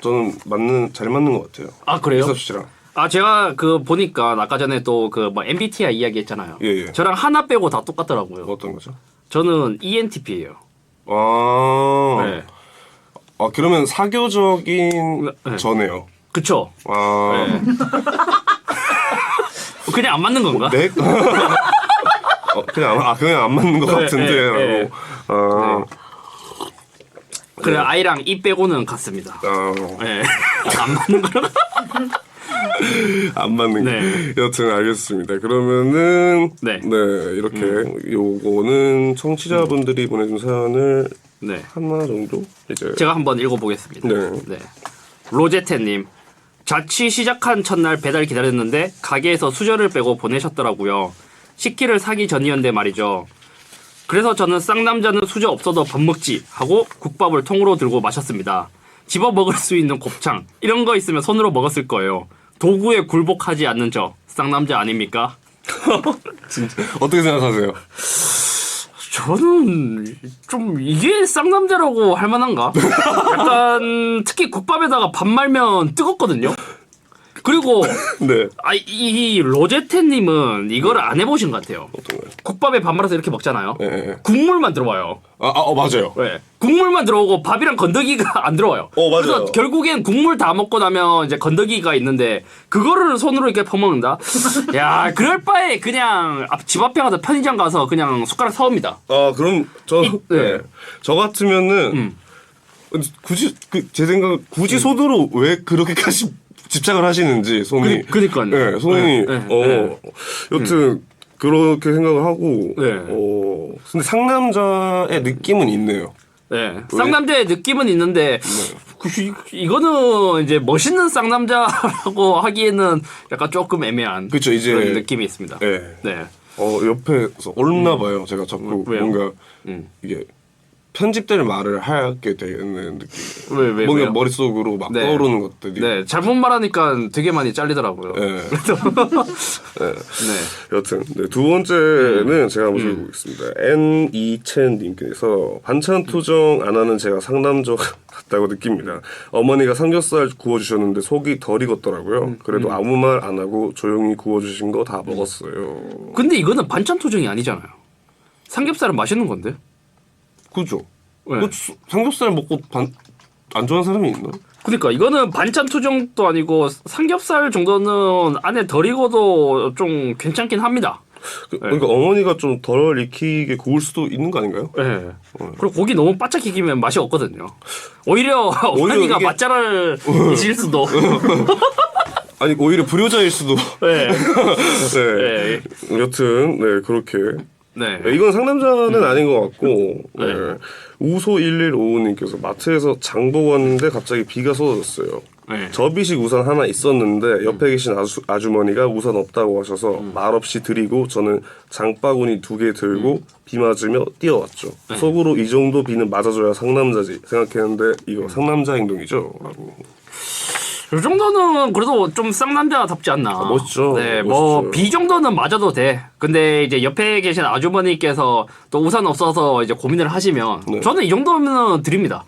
저는 잘 맞는 것 같아요. 아 그래요? 이섭 씨랑. 아 제가 그 보니까 아까 전에 또 그 뭐 MBTI 이야기했잖아요. 예. 저랑 하나 빼고 다 똑같더라고요. 어떤 거죠? 저는 ENTP예요. 아, 네. 아 그러면 사교적인 네. 저네요. 그쵸? 아, 네. 그냥 안 맞는 건가? 네? 그냥 안 맞는 것 같은데. 네. 아, 그래 아이랑 이 빼고는 같습니다. 네. 안 맞는 거라. 안 맞는 네. 게. 여튼 알겠습니다. 그러면은 네. 이렇게 요거는 청취자분들이 보내준 사연을 네. 하나 정도 이제 제가 한번 읽어보겠습니다. 네. 로제테님 자취 시작한 첫날 배달 기다렸는데 가게에서 수저를 빼고 보내셨더라고요. 식기를 사기 전이었는데 말이죠. 그래서 저는 쌍남자는 수저 없어도 밥 먹지 하고 국밥을 통으로 들고 마셨습니다. 집어 먹을 수 있는 곱창 이런 거 있으면 손으로 먹었을 거예요. 도구에 굴복하지 않는 저 쌍남자 아닙니까? 진짜 어떻게 생각하세요? 저는 좀 이게 쌍남자라고 할 만한가? 약간 특히 국밥에다가 밥 말면 뜨겁거든요. 그리고 네. 이 로제테님은 이거를 안 해보신 것 같아요. 어떤 거요? 국밥에 밥 말아서 이렇게 먹잖아요. 네. 국물만 들어와요. 맞아요. 네. 국물만 들어오고 밥이랑 건더기가 안 들어와요. 맞아요. 그래서 결국엔 국물 다 먹고 나면 이제 건더기가 있는데 그거를 손으로 이렇게 퍼먹는다. 야, 그럴 바에 그냥 집 앞에 가서 편의점 가서 그냥 숟가락 사옵니다. 그럼 저 같으면은 굳이 제 생각 굳이 손으로 왜 그렇게까지 집착을 하시는지 손이 그니까요. 네, 손이 여튼 그렇게 생각을 하고 근데 상남자의 느낌은 있네요. 네. 쌍남자의 느낌은 있는데 이거는 이제 멋있는 쌍남자라고 하기에는 약간 조금 애매한 그쵸, 이제 그런 느낌이 있습니다. 네. 네. 옆에서 옳나 봐요. 제가 자꾸 왜요? 뭔가 이게 편집될 말을 하게 되는 느낌. 왜 뭔가 왜요? 머릿속으로 막 네. 떠오르는 것들이. 네, 잘못 말하니까 되게 많이 잘리더라고요. 네. 네. 여튼 두 번째는 제가 한번 읽어보겠습니다. N2첸님께서 반찬 투정 안 하는 제가 상남자 같다고 느낍니다. 어머니가 삼겹살 구워주셨는데 속이 덜 익었더라고요. 그래도 아무 말 안 하고 조용히 구워주신 거 다 먹었어요. 근데 이거는 반찬 투정이 아니잖아요. 삼겹살은 맛있는 건데. 그죠? 네. 삼겹살 먹고 안 좋아하는 사람이 있나? 그러니까 이거는 반찬 투정도 아니고 삼겹살 정도는 안에 덜 익어도 좀 괜찮긴 합니다. 그러니까 어머니가 좀 덜 익히게 구울 수도 있는 거 아닌가요? 네. 그리고 고기 너무 바짝 익히면 맛이 없거든요. 오히려 어머니가 이게- 맛잘을 이실 수도. 아니 오히려 불효자일 수도. 네. 네. 여튼 그렇게. 네. 이건 상남자는 아닌 것 같고 네. 우소1155님께서 마트에서 장 보고 왔는데 갑자기 비가 쏟아졌어요. 네. 접이식 우산 하나 있었는데 옆에 계신 아주머니가 우산 없다고 하셔서 말없이 드리고 저는 장바구니 2개 들고 비 맞으며 뛰어왔죠. 속으로 이 정도 비는 맞아줘야 상남자지 생각했는데 이거 상남자 행동이죠? 라고. 이 정도는 그래도 좀 쌍남자답지 않나. 멋있죠. 네, 멋있죠. 뭐 비 정도는 맞아도 돼. 근데 이제 옆에 계신 아주머니께서 또 우산 없어서 이제 고민을 하시면 네. 저는 이 정도면 드립니다.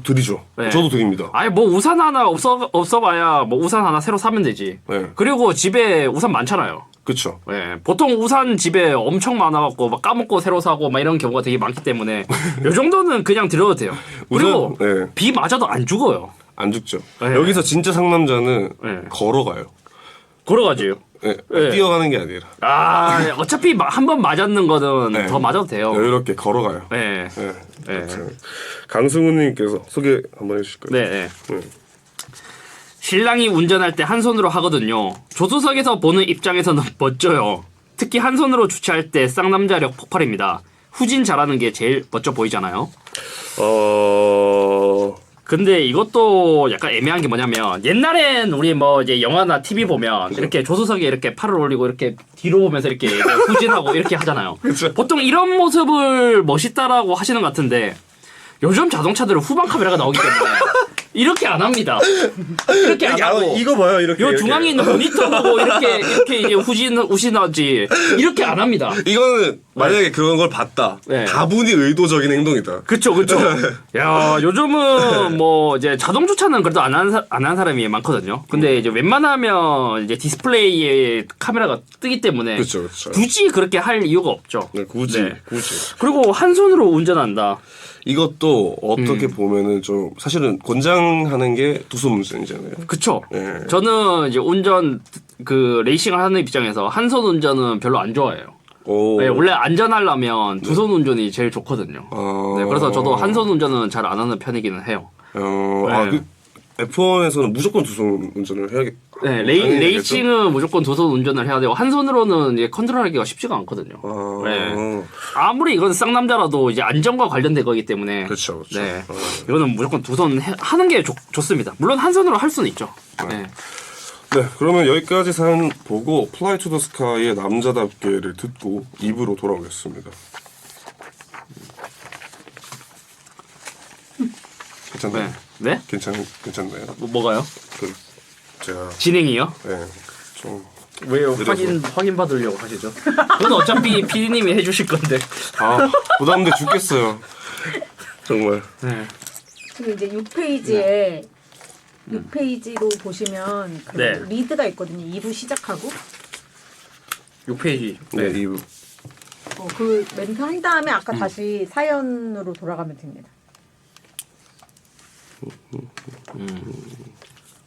드리죠. 네. 저도 드립니다. 아니 뭐 우산 하나 없어봐야 뭐 우산 하나 새로 사면 되지. 네. 그리고 집에 우산 많잖아요. 그쵸. 네, 보통 우산 집에 엄청 많아갖고 막 까먹고 새로 사고 막 이런 경우가 되게 많기 때문에 이 정도는 그냥 드려도 돼요. 그리고 우산, 네. 비 맞아도 안 죽어요. 안 죽죠. 네. 여기서 진짜 상남자는 네. 걸어가요. 걸어가지요. 네. 네. 뛰어가는 게 아니라 어차피 한 번 맞았는 거는 네. 더 맞아도 돼요. 여유롭게 걸어가요. 네. 네. 네. 강승우님께서 소개 한번 해주실까요? 네. 신랑이 운전할 때 한 손으로 하거든요. 조수석에서 보는 입장에서는 멋져요. 특히 한 손으로 주차할 때 쌍남자력 폭발입니다. 후진 잘하는 게 제일 멋져 보이잖아요. 근데 이것도 약간 애매한 게 뭐냐면 옛날엔 우리 뭐 이제 영화나 TV 보면 이렇게 조수석에 이렇게 팔을 올리고 이렇게 뒤로 보면서 이렇게 후진하고 이렇게 하잖아요. 보통 이런 모습을 멋있다라고 하시는 것 같은데 요즘 자동차들은 후방 카메라가 나오기 때문에 이렇게 안 합니다. 이렇게 안 하고 이거 봐요 이렇게. 요 이렇게. 중앙에 있는 모니터 보고 이렇게 이제 후진하지 이렇게 안 합니다. 이거는 만약에 그런 걸 봤다. 네. 다분히 의도적인 행동이다. 그쵸. 야 요즘은 뭐 이제 자동 주차는 그래도 안 하는 사람이 많거든요. 근데 이제 웬만하면 이제 디스플레이에 카메라가 뜨기 때문에 그쵸. 굳이 그렇게 할 이유가 없죠. 네, 굳이. 그리고 한 손으로 운전한다. 이것도 어떻게 보면은 좀 사실은 권장하는 게 두 손 운전이잖아요. 그쵸. 네. 저는 이제 운전 그 레이싱을 하는 입장에서 한 손 운전은 별로 안 좋아해요. 오. 네, 원래 안전하려면 두 손 운전이 제일 좋거든요. 아. 네, 그래서 저도 한 손 운전은 잘 안 하는 편이기는 해요. 그 F1에서는 무조건 두 손 운전을 해야겠. 네, 레이싱은 무조건 두 손 운전을 해야 되고 한 손으로는 이제 컨트롤하기가 쉽지가 않거든요. 네. 아무리 이건 쌍남자라도 이제 안전과 관련된 거기 때문에. 그렇죠. 네, 이거는 무조건 두 손 하는 게 좋습니다. 물론 한 손으로 할 수는 있죠. 네. 네, 그러면 여기까지 사연 보고 플라이 투 더 스카이의 남자답게를 듣고 입으로 돌아오겠습니다. 괜찮나요? 네? 괜찮나요? 뭐가요? 그 제가 진행이요? 좀 왜요? 느려서. 확인 받으려고 하시죠? 그건 어차피 PD님이 해주실 건데. 부담돼 죽겠어요. 정말. 네. 지금 이제 6페이지에 6페이지로 보시면 그 네. 리드가 있거든요. 2부 시작하고 6페이지. 네, 이부. 그 멘트 한 다음에 아까 다시 사연으로 돌아가면 됩니다.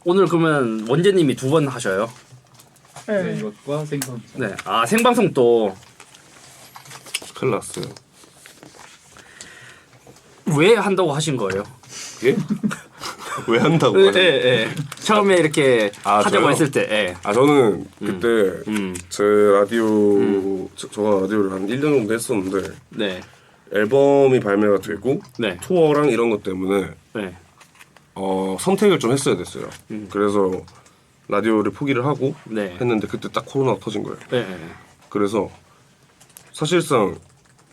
오늘 그러면 원재님이 두 번 하셔요? 네, 이것과 생방. 네. 아 생방송 또 큰일 났어요. 왜 한다고 하신 거예요? 예? 왜 한다고? 네. 처음에 이렇게 하자고 저요? 했을 때. 예. 저는 그때 음. 제 라디오 저가 라디오를 한 1년 정도 했었는데 네. 앨범이 발매가 되고 네. 투어랑 이런 것 때문에 네. 선택을 좀 했어야 됐어요. 그래서 라디오를 포기를 하고 네. 했는데 그때 딱 코로나가 터진 거예요. 네. 그래서 사실상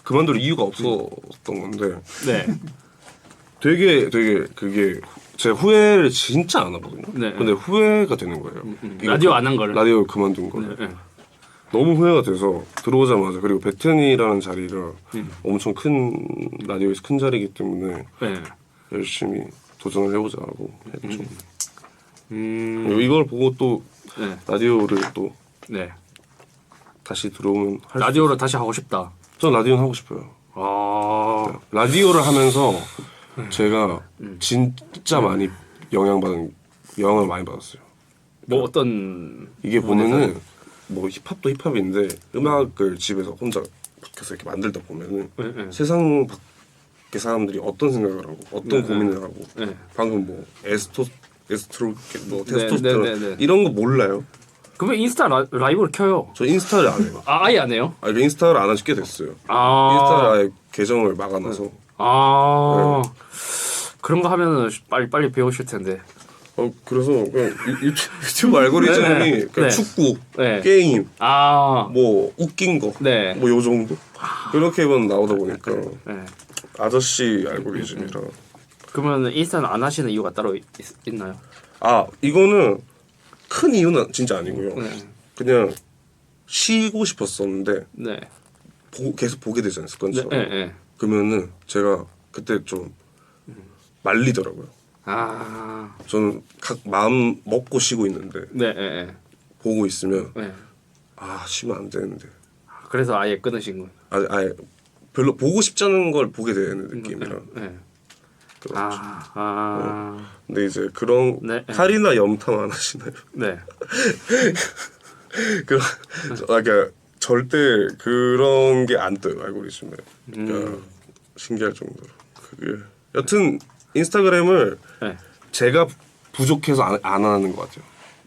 그만둘 이유가 없었던 건데 네. 되게 그게 제 후회를 진짜 안 하거든요. 네. 근데 후회가 되는 거예요. 이거 라디오 안 한 거를. 라디오 그만둔 거를. 네. 너무 후회가 돼서 들어오자마자 그리고 베텐이라는 자리가 엄청 큰 라디오에서 큰 자리이기 때문에 네. 열심히 도전을 해보자고 했죠. 이걸 보고 또 네. 라디오를 또 네. 다시 들어오면 라디오를 다시 하고 싶다. 전 라디오는 하고 싶어요. 라디오를 하면서 제가 진짜 많이 영향을 많이 받았어요. 뭐 어떤 이게 보면은 뭐 힙합도 힙합인데 음악을 집에서 혼자 밖에서 이렇게 만들다 보면은 네. 세상 밖의 사람들이 어떤 생각을 하고 어떤 고민을 하고 네. 방금 뭐 에스트로 뭐 네, 테스토스테론 네, 네, 네. 이런 거 몰라요. 그러면 인스타 라이브를 켜요. 저 인스타를 안 해요. 아예 안 해요? 인스타를 안 한 지 꽤 됐어요. 인스타를 아예 계정을 막아놔서 그런 거 하면은 빨리 배우실 텐데. 그래서 그냥 유튜브 알고리즘이 그냥 네. 축구, 네. 게임, 아, 뭐 웃긴 거, 네. 뭐 요 정도 그렇게만 나오다 보니까 네. 아저씨 알고리즘이라. 그러면 인스타는 안 하시는 이유가 따로 있나요? 이거는 큰 이유는 진짜 아니고요. 네. 그냥 쉬고 싶었었는데 네. 계속 보게 되잖아요, 습관처럼. 네. 그러면은 제가 그때 좀 말리더라고요. 저는 각 마음 먹고 쉬고 있는데 네. 보고 있으면 네. 쉬면 안 되는데 그래서 아예 끊으신 거예요. 아예 별로 보고 싶지 않은 걸 보게 되는 느낌이라. 네. 그렇죠. 근데 이제 네. 탈이나 염탐 안 하시나요? 네. 그러니까 절대 그런 게 안 떠요, 알고리즘에. 그러니까 신기할 정도로. 그게 여튼 인스타그램을 네. 제가 부족해서 안 하는 것 같아요.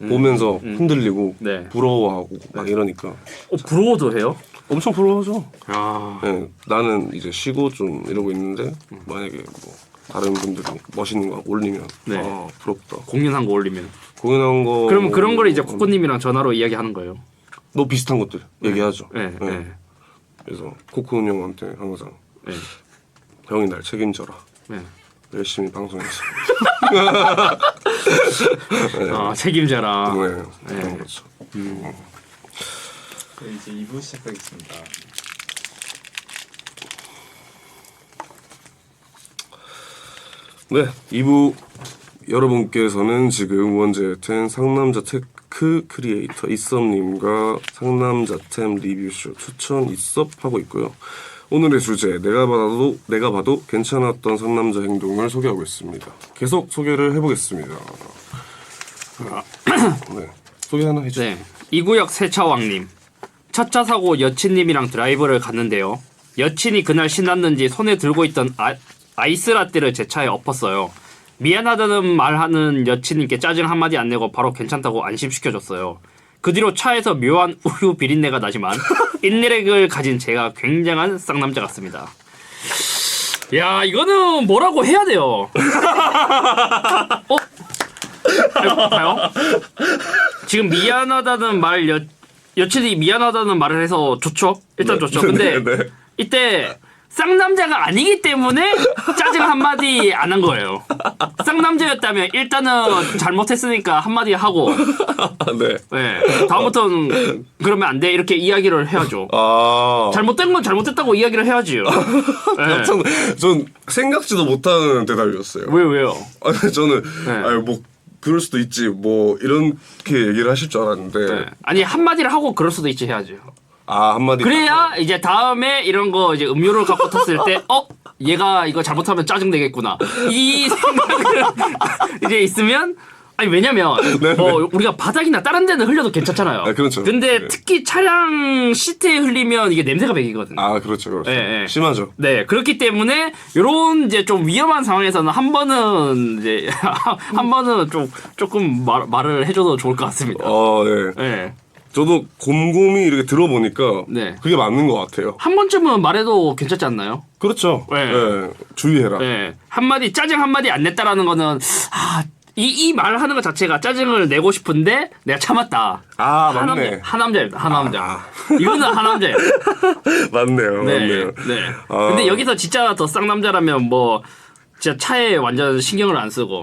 보면서 흔들리고 네. 부러워하고 막 이러니까 부러워도 해요? 엄청 부러워하죠. 아. 네, 나는 이제 쉬고 좀 이러고 있는데 만약에 뭐 다른 분들이 멋있는 거 올리면 네. 부럽다. 공연한 거 올리면. 공연한 거 그러면 그런 걸 이제 코코님이랑 전화로 이야기하는 거예요. 뭐 비슷한 것들 얘기하죠. 네. 네. 그래서 코코는 형한테 항상 네. 형이 날 책임져라. 네. 열심히 방송했어요. 책임져라. 네, 그런 거죠. 네, 이제 2부 시작하겠습니다. 네, 2부 여러분께서는 지금 원제텐 상남자 테크 크리에이터 이썸님과 상남자템 리뷰쇼 추천 이섭하고 있고요. 오늘의 주제 내가 봐도 괜찮았던 상남자 행동을 소개하고 있습니다. 계속 소개를 해보겠습니다. 네, 소개 하나 해주세요. 네. 이구역 세차왕님. 첫 차 사고 여친님이랑 드라이브를 갔는데요. 여친이 그날 신났는지 손에 들고 있던 아이스라떼를 제 차에 엎었어요. 미안하다는 말하는 여친님께 짜증 한마디 안 내고 바로 괜찮다고 안심시켜줬어요. 그 뒤로 차에서 묘한 우유 비린내가 나지만 인내력을 가진 제가 굉장한 쌍남자 같습니다. 야, 이거는 뭐라고 해야 돼요. 봐요. 지금 미안하다는 여친이 미안하다는 말을 해서 좋죠. 일단 좋죠. 근데 네. 이때 쌍남자가 아니기 때문에 짜증 한마디 안 한 거예요. 쌍남자였다면 일단은 잘못했으니까 한마디 하고 네. 네, 다음부터는 그러면 안 돼 이렇게 이야기를 해야죠. 잘못된 건 잘못됐다고 이야기를 해야지요. 네. 전 생각지도 못하는 대답이었어요. 왜요? 아니 저는 네. 아니 뭐 그럴 수도 있지 뭐 이렇게 얘기를 하실 줄 알았는데 네. 아니 한마디를 하고 그럴 수도 있지 해야죠. 한마디 그래야 이제 다음에 이런 거 이제 음료를 갖고 탔을 때 얘가 이거 잘못하면 짜증 내겠구나 이 생각을 이제 있으면 아니 왜냐면 뭐 우리가 바닥이나 다른 데는 흘려도 괜찮잖아요. 그렇죠. 근데 네. 특히 차량 시트에 흘리면 이게 냄새가 배기거든요. 그렇죠. 네. 심하죠. 네, 그렇기 때문에 요런 이제 좀 위험한 상황에서는 한 번은 이제 한 번은 조금 말을 해줘도 좋을 것 같습니다. 네. 네. 저도 곰곰이 이렇게 들어보니까 네. 그게 맞는 것 같아요. 한 번쯤은 말해도 괜찮지 않나요? 그렇죠. 네. 네. 주의해라. 네. 한마디 짜증 한마디 안 냈다라는 거는 이 말을 하는 것 자체가 짜증을 내고 싶은데 내가 참았다. 맞네. 하남자입니다. 하남자. 이거는 하남자예요. 맞네요. 네. 맞네요. 네. 근데 여기서 진짜 더 쌍남자라면 뭐 진짜 차에 완전 신경을 안 쓰고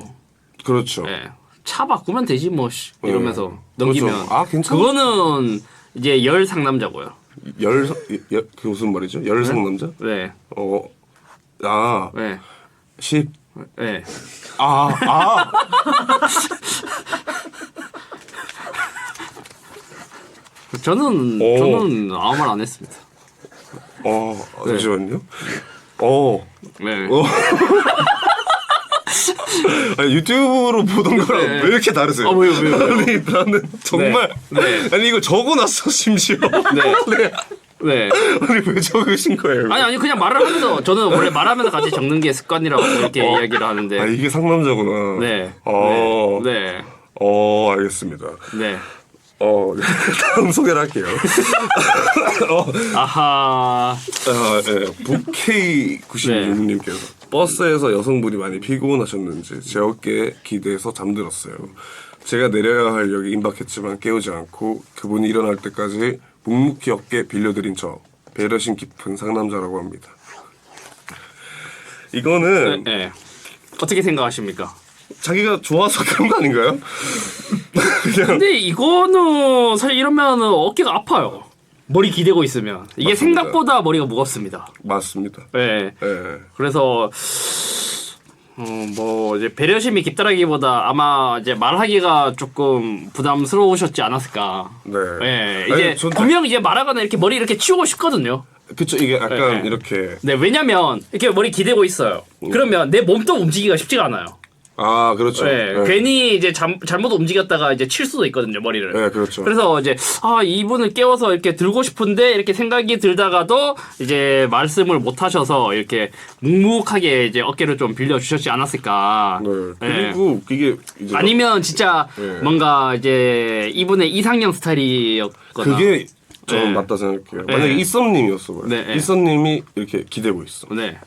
그렇죠. 네. 차 바꾸면 되지 뭐 이러면서 넘기면 그렇죠. 괜찮아. 그거는 이제 열 상남자고요. 그 무슨 말이죠? 열상남자? 네. 네. 10. 네. 저는 아무 말 안 했습니다. 잠시만요. 네. 아니, 유튜브로 보던 거랑 네. 왜 이렇게 다르세요? 왜요? 아니 나는 정말 네. 아니 이거 적어놨어 심지어. 네. 네. 아니 왜 적으신 거예요? 아니 그냥 말을 하면서 저는 원래 말하면서 같이 적는 게 습관이라고 이렇게 이야기를 하는데. 이게 상남자구나. 네. 네. 알겠습니다. 네. 다음 소개를 할게요. 아하. 북K96님께서 버스에서 여성분이 많이 피곤하셨는지 제 어깨에 기대서 잠들었어요. 제가 내려야 할 역이 임박했지만 깨우지 않고 그분이 일어날 때까지 묵묵히 어깨 빌려드린 저 배려심 깊은 상남자라고 합니다. 이거는 네. 어떻게 생각하십니까? 자기가 좋아서 그런 거 아닌가요? 그냥 근데 이거는 사실 이러면은 어깨가 아파요. 머리 기대고 있으면 이게 맞습니다. 생각보다 머리가 무겁습니다. 맞습니다. 네. 네. 그래서 뭐 이제 배려심이 깊다라기보다 아마 이제 말하기가 조금 부담스러우셨지 않았을까. 네. 네. 이제 아니, 분명 이제 말하거나 이렇게 머리 이렇게 치우고 싶거든요. 그쵸 이게 약간 네. 이렇게 네, 왜냐면 이렇게 머리 기대고 있어요. 그러면 내 몸도 움직이기가 쉽지가 않아요. 그렇죠. 네, 괜히 이제 잘못 움직였다가 이제 칠 수도 있거든요, 머리를. 네, 그렇죠. 그래서 이제 이분을 깨워서 이렇게 들고 싶은데 이렇게 생각이 들다가도 이제 말씀을 못 하셔서 이렇게 묵묵하게 이제 어깨를 좀 빌려 주셨지 않았을까. 네. 그리고 이게 이제 아니면 진짜 네. 뭔가 이제 이분의 이상형 스타일이었거나. 그게 저는 네. 맞다 생각해요. 네. 만약에 이썸님이었어요. 네. 이썸님이 이렇게 기대고 있어. 네.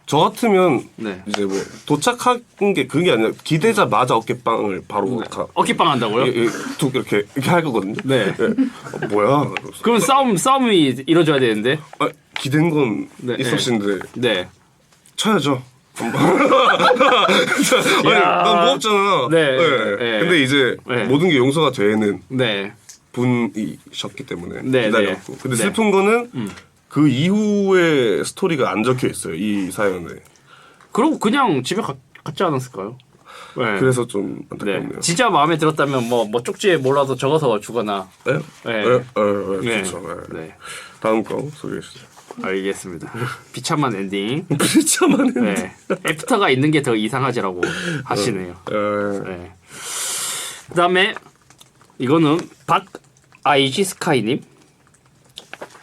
저 같으면 네. 이제 뭐 도착한 게 그게 아니라 기대자마자 어깨빵을 바로 다 어깨빵 한다고요? 툭 이렇게 할 거거든요. 네. 뭐야? 그럼 싸움이 이루어져야 되는데. 기댄 건 네. 있었는데 네. 쳐야죠. 아니 난 무겁잖아. 네. 네. 네. 근데 이제 네. 모든 게 용서가 되는 네. 분이셨기 때문에 네, 기다렸고. 네. 근데 네. 슬픈 거는 그 이후의 스토리가 안 적혀 있어요. 이 사연에. 그리고 그냥 집에 갔지 않았을까요? 네. 그래서 좀 네. 안타깝네요. 진짜 마음에 들었다면 뭐 쪽지에 뭐라도 적어서 주거나. 네? 네. 네. 그렇죠. 네. 네. 다음 거 소개해 주세요. 알겠습니다. 비참한 엔딩. 비참한 네. 애프터가 있는 게 더 이상하지라고 하시네요. 네. 그다음에 이거는 박아이지스카이님.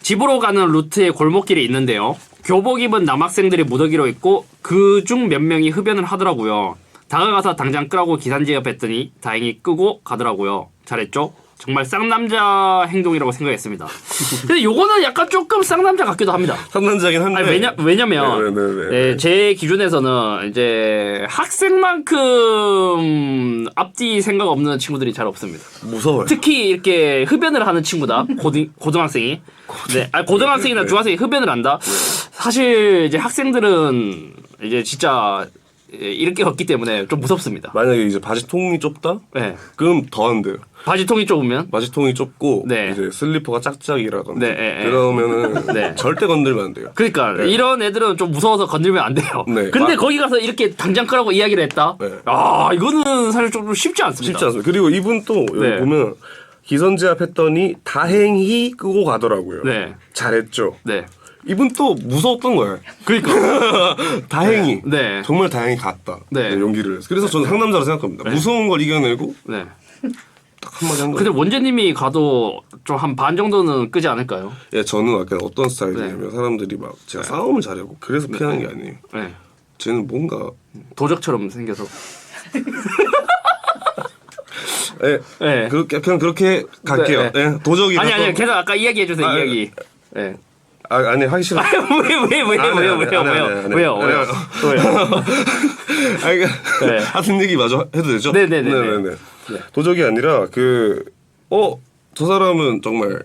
집으로 가는 루트에 골목길이 있는데요. 교복 입은 남학생들이 무더기로 있고 그중 몇 명이 흡연을 하더라고요. 다가가서 당장 끄라고 기사님께 했더니 다행히 끄고 가더라고요. 잘했죠? 정말 쌍남자 행동이라고 생각했습니다. 근데 요거는 약간 조금 쌍남자 같기도 합니다. 상남자긴 한데. 아니, 왜냐면 네. 제 기준에서는 이제 학생만큼 앞뒤 생각 없는 친구들이 잘 없습니다. 무서워요. 특히 이렇게 흡연을 하는 친구다. 고등학생이. 네. 아니, 고등학생이나 중학생이 흡연을 한다. 사실 이제 학생들은 이제 진짜 잃을 게 없기 때문에 좀 무섭습니다. 만약에 이제 바지통이 좁다? 네. 그럼 더 안 돼요. 바지통이 좁으면 바지통이 좁고 네. 이제 슬리퍼가 짝짝이라든지 네, 그러면은 네. 절대 건들면 안 돼요. 그러니까 네. 이런 애들은 좀 무서워서 건들면 안 돼요. 네. 근데 거기 가서 이렇게 당장 끄라고 이야기를 했다? 네. 아, 이거는 사실 좀 쉽지 않습니다. 쉽지 않습니다. 그리고 이분 또 여기 네. 보면 기선제압했더니 다행히 끄고 가더라고요. 네. 잘했죠. 네. 이분 또 무서웠던 거예요. 그러니까. 다행히. 네. 정말 다행히 갔다. 네. 용기를 해서. 그래서 저는 상남자로 생각합니다. 무서운 걸 이겨내고 네. 딱 한마디 한 근데 거예요. 원재님이 가도 좀 한 반 정도는 끄지 않을까요? 예, 저는 약간 어떤 스타일이냐면 사람들이 막 제가 싸움을 잘하고 그래서 피하는 게 아니에요. 네. 쟤는 뭔가 도적처럼 생겨서. 예, 네. 그냥 그렇게 갈게요. 네, 예, 도적이라서. 아니, 계속 아까 이야기해 주세요, 아, 이야기. 네. 아니 하기 싫어. 왜요? 왜요? 아니, 네. 하여튼 얘기 마저 해도 되죠? 네네네. 도적이 아니라 저 사람은 정말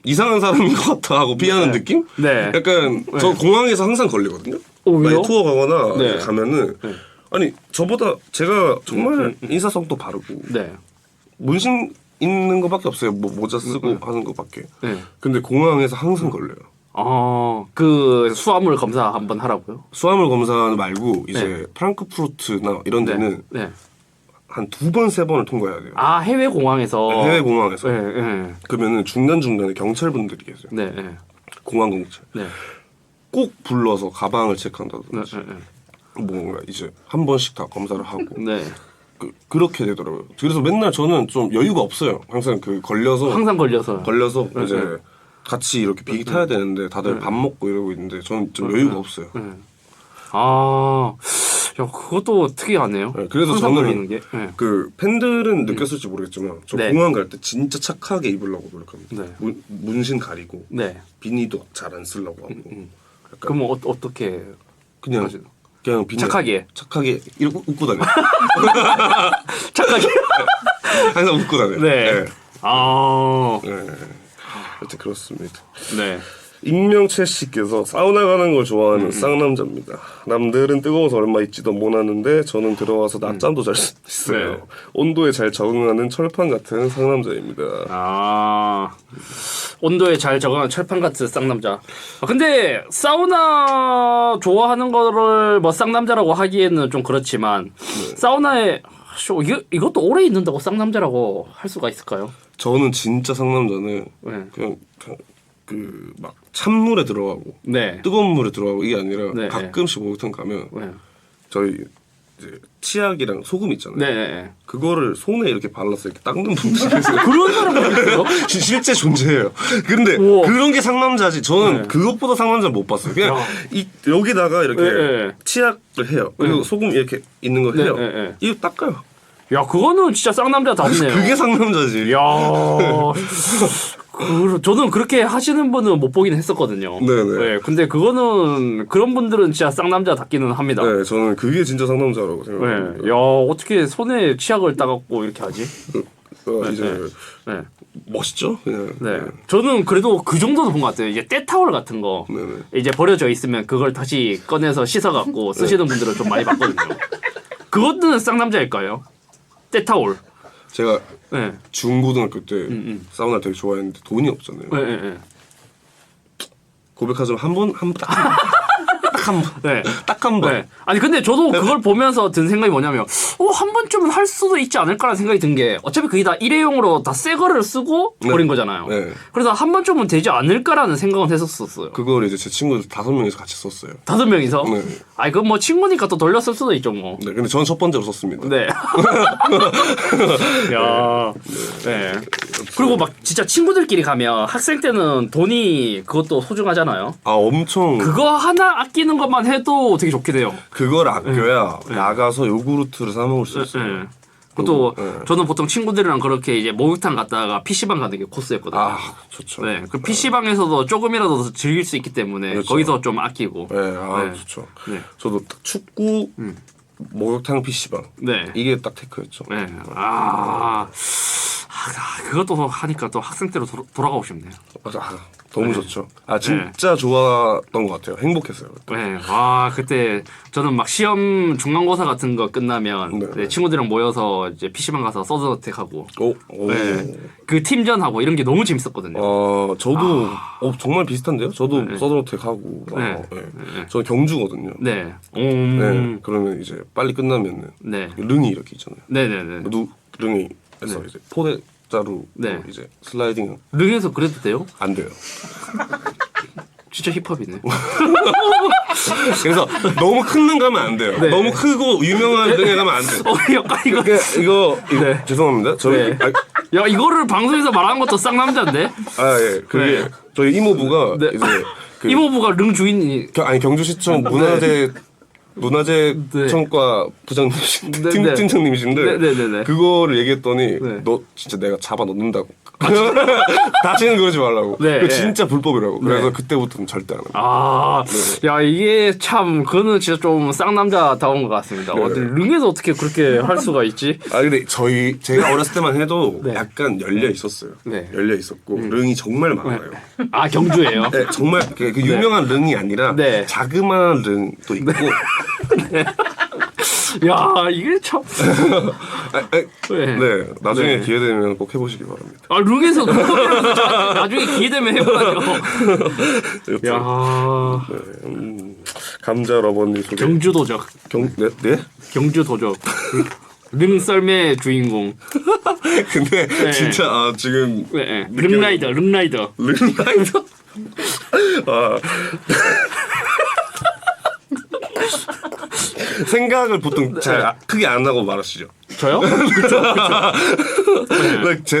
이상한 사람인 것 같아 하고 피하는 느낌? 네. 약간 저 공항에서 항상 걸리거든요. 왜요? 만약 투어 가거나 네. 가면은 아니 저보다 제가 정말 인사성도 바르고 네. 문신 있는 것밖에 없어요. 뭐 모자 쓰고 하는 것밖에. 네. 근데 공항에서 항상 걸려요. 그 수화물 검사 한번 하라고요? 수화물 검사 말고 이제 프랑크푸르트나 이런 데는 네. 한 2번, 3번을 통과해야 돼요. 아, 해외 공항에서. 해외 공항에서. 네, 네. 그러면은 중간중간에 경찰분들이 계세요. 네, 네. 공항 경찰. 네. 꼭 불러서 가방을 네, 체크한다든지. 네, 뭔가 이제 한 번씩 다 검사를 하고. 네. 그렇게 되더라고요. 그래서 맨날 저는 좀 여유가 없어요. 항상 걸려서. 항상 걸려서. 이제 네. 같이 이렇게 비행기 타야 되는데 다들 밥 먹고 이러고 있는데 저는 좀 여유가 없어요. 아, 야, 그것도 특이하네요. 네, 그래서 항상 저는 걸리는 게. 네. 그 팬들은 느꼈을지 모르겠지만 저 네. 공항 갈 때 진짜 착하게 입으려고 노력합니다. 네. 문신 가리고 네. 비니도 잘 안 쓰려고 하고 약간 그럼 어떻게 그냥 하시나? 그냥 비니 착하게 이러고 웃고 다녀. 착하게. 항상 웃고 다녀. 네. 아, 네. 하여튼 그렇습니다. 네. 익명채 씨께서 사우나 가는 걸 좋아하는 쌍남자입니다. 남들은 뜨거워서 얼마 있지도 못하는데 저는 들어와서 낮잠도 잘 수 있어요. 네. 온도에 잘 적응하는 철판 같은 상남자입니다. 아, 온도에 잘 적응한 철판 같은 쌍남자. 근데 사우나 좋아하는 거를 뭐 쌍남자라고 하기에는 좀 그렇지만 사우나에 이것도 오래 있는다고 쌍남자라고 할 수가 있을까요? 저는 진짜 상남자는 네. 그냥 그 막 찬물에 들어가고 네. 뜨거운 물에 들어가고 이게 아니라 네. 가끔씩 목욕탕 가면 네. 저희 이제 치약이랑 소금 있잖아요. 네. 그거를 손에 이렇게 발라서 이렇게 닦는 분들이 계세요. 그런 사람이 있어요? 실제 존재해요. 근데 우와. 그런 게 상남자지. 저는 네. 그것보다 상남자 못 봤어요. 그냥 야. 여기다가 이렇게 네. 치약을 해요. 그리고 소금 이렇게 있는 거 해요. 네. 이거 닦아요. 야, 그거는 진짜 쌍남자답네요. 그게 상남자지. 야, 저는 그렇게 하시는 분은 못 보긴 했었거든요. 네네. 네, 근데 그거는 그런 분들은 진짜 쌍남자답기는 합니다. 네, 저는 그게 진짜 상남자라고 네. 생각합니다. 야, 어떻게 손에 치약을 따갖고 이렇게 하지? 이제 네. 멋있죠. 그냥. 네. 저는 그래도 그 정도는 본 것 같아요. 이제 때타월 같은 거 네네. 이제 버려져 있으면 그걸 다시 꺼내서 씻어갖고 쓰시는 분들은 좀 많이 봤거든요. 그것은 쌍남자일까요? 때타월. 제가 네. 중고등학교 때 사우나 되게 좋아했는데 돈이 없잖아요. 네, 네, 네. 고백하자면 네. 딱 한 번. 네. 아니 근데 저도 그걸 보면서 든 생각이 뭐냐면 한 번쯤은 할 수도 있지 않을까라는 생각이 든 게 어차피 그게 다 일회용으로 다 새 거를 쓰고 네. 버린 거잖아요. 네. 그래서 한 번쯤은 되지 않을까라는 생각은 했었어요. 그걸 이제 제 친구들 5명이서 같이 썼어요. 5명이서? 네. 아니 그건 뭐 친구니까 또 돌렸을 수도 있죠 뭐. 네, 근데 저는 첫 번째로 썼습니다. 네. 야. 네. 그리고 막 진짜 친구들끼리 가면 학생 때는 돈이 그것도 소중하잖아요. 아 엄청 그거 하나 아끼는 것만 해도 되게 좋게 돼요. 그걸 아껴야 나가서 요구르트를 사 먹을 수 있어요. 네. 그것도 네. 저는 보통 친구들이랑 그렇게 이제 목욕탕 갔다가 PC방 가는 게 코스였거든요. 아 좋죠. 네. 그 PC방에서도 조금이라도 더 즐길 수 있기 때문에 그렇죠. 거기서 좀 아끼고. 네, 아 네. 좋죠. 네. 저도 딱 축구, 목욕탕 PC방 네. 이게 딱 테크였죠. 네. 그것도 하니까 또 학생 때로 돌아가고 싶네요. 너무 좋죠. 아 진짜 좋았던 것 같아요. 행복했어요. 네. 그때 저는 막 시험 중간고사 같은 거 끝나면 네. 네, 친구들이랑 모여서 이제 PC방 가서 서든어택하고 오. 네. 그 팀전하고 이런 게 너무 재밌었거든요. 저도 정말 비슷한데요. 저도 네. 서든어택 하고. 네. 저는 경주거든요. 네. 네. 그러면 이제 빨리 끝나면은 네. 릉이 이렇게 있잖아요. 네네네. 릉이 해서 네. 이제 포대자루 네. 이제 슬라이딩 릉에서 그래도 돼요? 안 돼요. 진짜 힙합이네. 그래서 너무 큰 릉 가면 안 돼요. 네. 너무 크고 유명한 릉에 가면 안 돼요. 약간 이거. 이거 네. 죄송합니다. 저희 네. 야 이거를 방송에서 말하는 것도 쌍남자인데? 예. 그게 네. 저희 이모부가 네. 이제 이모부가 릉 주인이. 경주시청 문화재청과 부장님이신 네, 네. 팀장님이신데 네네네. 그거를 얘기했더니 네. 너 진짜 내가 잡아 넣는다고. 다시는 그러지 말라고. 네, 그거 네. 진짜 불법이라고. 그래서 네. 그때부터는 절대 안 합니다. 야 이게 참 그거는 진짜 좀 쌍남자다운 것 같습니다. 네. 릉에서 어떻게 그렇게 할 수가 있지? 근데 제가 어렸을 때만 해도 네. 약간 열려 있었어요. 네. 열려 있었고 릉이 정말 많아요. 경주예요. 네, 정말 그 유명한 릉이 아니라 네. 자그마한 릉도 있고. 야 이게 참. 네, 나중에 네. 기회 되면 꼭 해보시기 바랍니다. 릉에서 나중에 기회 되면 해보라뇨. 야 감자 러버님 소개. 경주 도적. 네? 경주 도적. 릉 썰매 주인공. 근데 네. 진짜 지금 네. 릉라이더. 릉라이더. 생각을 보통 잘 크게 안 하고 말하시죠. 저요?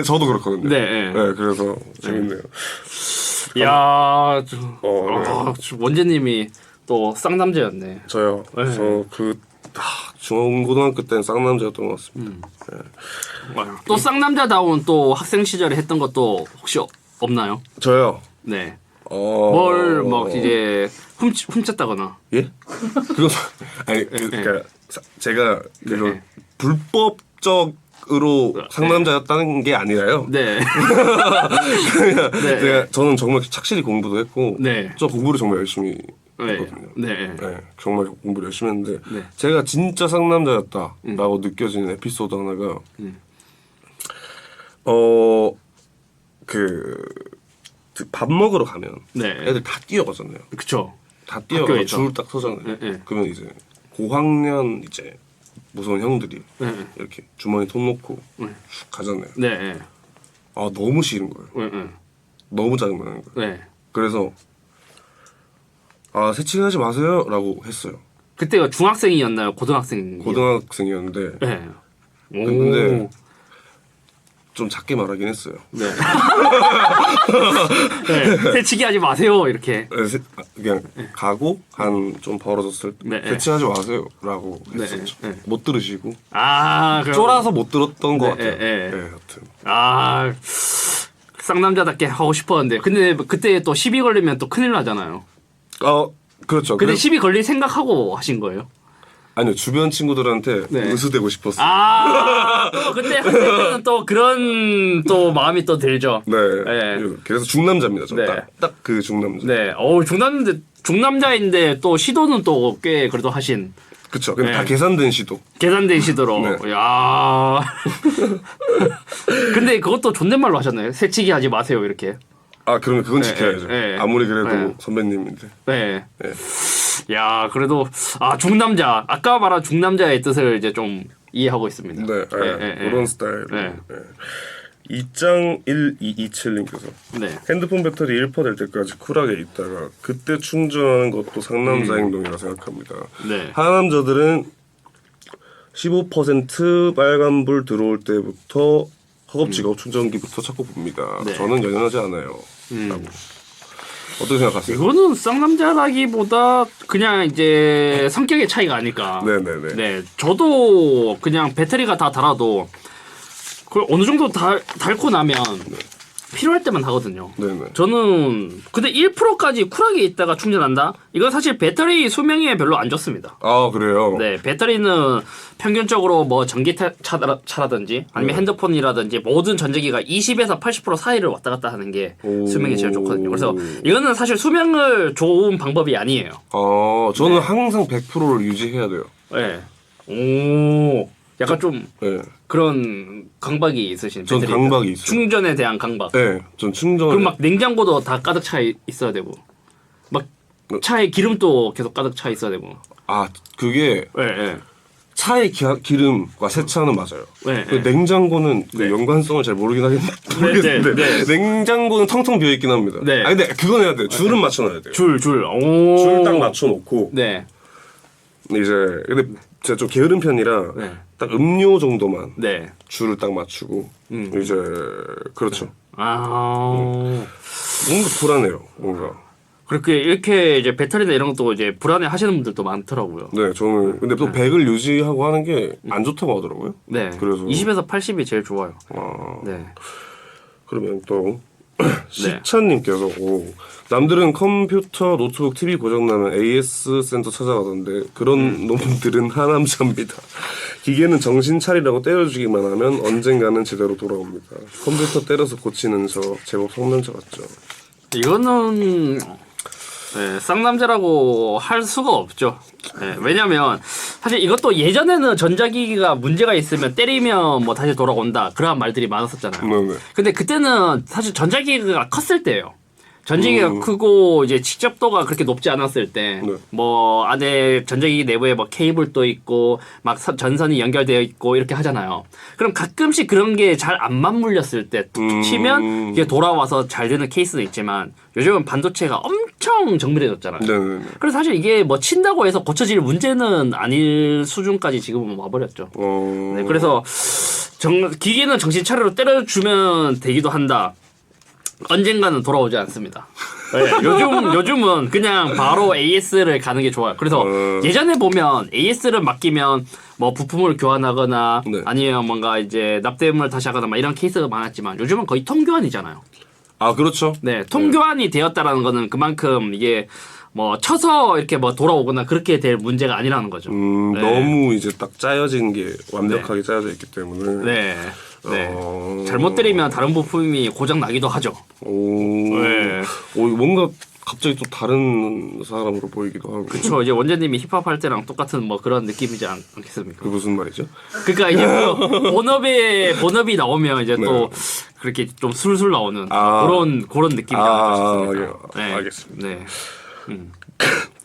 저도 그렇거든요. 네. 그래서 재밌네요. 야, 네. 원재님이 또 쌍남자였네. 저요. 네. 중고등학교 때는 쌍남자였던 것 같습니다. 또 쌍남자다운 또 학생 시절에 했던 것도 혹시 없나요? 저요. 네. 뭘 뭘 막 이제 훔쳤다거나. 예? 그거 그러니까 제가 그걸 네. 불법적으로 상남자였다는 게 아니라요. 네. 그냥 네. 저는 정말 착실히 공부도 했고 네. 저 공부를 정말 열심히 네. 했거든요. 네. 정말 공부를 열심히 했는데 네. 제가 진짜 상남자였다라고 느껴지는 에피소드 하나가 밥 먹으러 가면 네. 애들 다 뛰어가잖아요. 그쵸. 다 뛰어가 학교에서. 줄 딱 서잖아요. 네, 네. 그러면 이제 고학년 이제 무서운 형들이 네. 이렇게 주머니 돈 놓고 네. 쭉 가잖아요. 네. 너무 싫은 거예요. 네. 너무 짜증나는 거예요. 네. 그래서 새치기하지 마세요라고 했어요. 그때가 중학생이었나요? 고등학생이었나요? 고등학생이었는데 네. 근데 좀 작게 말하긴 했어요. 네. 네. 새치기 하지 마세요. 이렇게. 그냥 가고 한 좀 벌어졌을 때 네. 새치하지 마세요라고 네. 했었죠. 네. 못 들으시고 그럼. 쫄아서 못 들었던 것 네, 같아요. 네. 여튼 쌍남자답게 하고 싶었는데 근데 그때 또 시비 걸리면 또 큰일 나잖아요. 그렇죠. 근데 시비 걸릴 생각하고 하신 거예요? 아니요 주변 친구들한테 네. 의수되고 싶었어요. 또 그때 할 때는 또 그런 또 마음이 또 들죠. 네. 네. 그래서 중남자입니다. 저 네. 딱 그 중남자. 네. 중남자인데 또 시도는 또 꽤 그래도 하신 그쵸. 근데 네. 다 계산된 시도. 계산된 시도로. 네. 야. 근데 그것도 존댓말로 하셨나요? 새치기 하지 마세요 이렇게. 아 그러면 그건 네, 지켜야죠. 네. 아무리 그래도 네. 선배님인데. 네. 네. 야, 그래도 중남자. 아까 말한 중남자의 뜻을 이제 좀 이해하고 있습니다. 네. 그런 스타일. 네. 2장1227님께서 네. 핸드폰 배터리 1%될 때까지 쿨하게 있다가 그때 충전하는 것도 상남자 행동이라 생각합니다. 네. 하남자들은 15% 빨간불 들어올 때부터 허겁지겁 충전기부터 찾고 봅니다. 네. 저는 연연하지 않아요. 라고. 어떻게 생각하세요? 이거는 쌍남자라기보다 그냥 이제 성격의 차이가 아닐까. 네네네. 네. 저도 그냥 배터리가 다 닳아도 그걸 어느 정도 닳고 나면 필요할 때만 하거든요. 네네. 저는 근데 1%까지 쿨하게 있다가 충전한다? 이건 사실 배터리 수명에 별로 안 좋습니다. 아 그래요? 네, 배터리는 평균적으로 뭐 전기차라든지 아니면 핸드폰이라든지 모든 전자기가 20에서 80% 사이를 왔다 갔다 하는 게 오. 수명이 제일 좋거든요. 그래서 이거는 사실 수명을 좋은 방법이 아니에요. 저는 항상 100%를 유지해야 돼요. 네. 오, 약간 좀 네. 그런 강박이 있으신 전 배터리. 강박이 있어요. 충전에 대한 강박. 네, 전 충전. 그럼 막 냉장고도 다 가득 차 있어야 되고, 막 차에 기름도 계속 가득 차 있어야 되고. 아 그게 네, 네. 차의 기름과 세차는 맞아요. 네, 그 네. 냉장고는 그 연관성을 잘 모르겠는데 네. 냉장고는 텅텅 비어 있긴 합니다. 네. 아 근데 그건 해야 돼요. 줄은 맞춰놔야 돼요. 줄. 오. 줄 딱 맞춰놓고 네. 이제 근데 제가 좀 게으른 편이라 네. 딱 음료 정도만 네. 줄을 딱 맞추고 이제 그렇죠. 아. 뭔가 불안해요. 뭔가. 그렇게 이렇게 이제 배터리나 이런 것도 이제 불안해 하시는 분들도 많더라고요. 네, 저는 근데 또 100을 유지하고 하는 게 안 좋다고 하더라고요. 네. 그래서 20에서 80이 제일 좋아요. 아, 네. 그러면 또 시찬님께서 남들은 컴퓨터, 노트북, TV 고장나면 AS 센터 찾아가던데 그런 놈들은 하남자입니다. 기계는 정신 차리라고 때려주기만 하면 언젠가는 제대로 돌아옵니다. 컴퓨터 때려서 고치는 저 제법 성남자 같죠. 이거는 네, 쌍남자라고 할 수가 없죠. 네, 왜냐면 사실 이것도 예전에는 전자기기가 문제가 있으면 때리면 뭐 다시 돌아온다 그런 말들이 많았었잖아요. 네네. 근데 그때는 사실 전자기기가 컸을 때예요. 전자기기가 크고 이제 직접도가 그렇게 높지 않았을 때 네. 뭐 안에 전자기기 내부에 뭐 케이블도 있고 막 전선이 연결되어 있고 이렇게 하잖아요. 그럼 가끔씩 그런 게 잘 안 맞물렸을 때 툭툭 치면 이게 돌아와서 잘 되는 케이스는 있지만 요즘은 반도체가 엄청 정밀해졌잖아요. 네네네. 그래서 사실 이게 뭐 친다고 해서 고쳐질 문제는 아닐 수준까지 지금은 와버렸죠. 네, 그래서 기계는 정신 차리로 때려주면 되기도 한다. 언젠가는 돌아오지 않습니다. 네, 요즘은 그냥 바로 AS를 가는 게 좋아요. 그래서 예전에 보면 AS를 맡기면 뭐 부품을 교환하거나 네. 아니면 뭔가 이제 납땜을 다시 하거나 막 이런 케이스가 많았지만 요즘은 거의 통교환이잖아요. 아 그렇죠. 네, 통교환이 되었다라는 거는 그만큼 이게 뭐 쳐서 이렇게 뭐 돌아오거나 그렇게 될 문제가 아니라는 거죠. 네. 너무 이제 딱 짜여진 게 완벽하게 짜여져 있기 때문에. 네. 네. 잘못 때리면 다른 부품이 고장 나기도 하죠. 네. 뭔가 갑자기 또 다른 사람으로 보이기도 하고. 그렇죠. 이제 원재님이 힙합 할 때랑 똑같은 뭐 그런 느낌이지 않겠습니까? 그 무슨 말이죠? 그러니까 이제 뭐 본업이 나오면 이제 또 그렇게 좀 술술 나오는 그런 느낌이지 않겠습니까? 네. 알겠습니다. 네.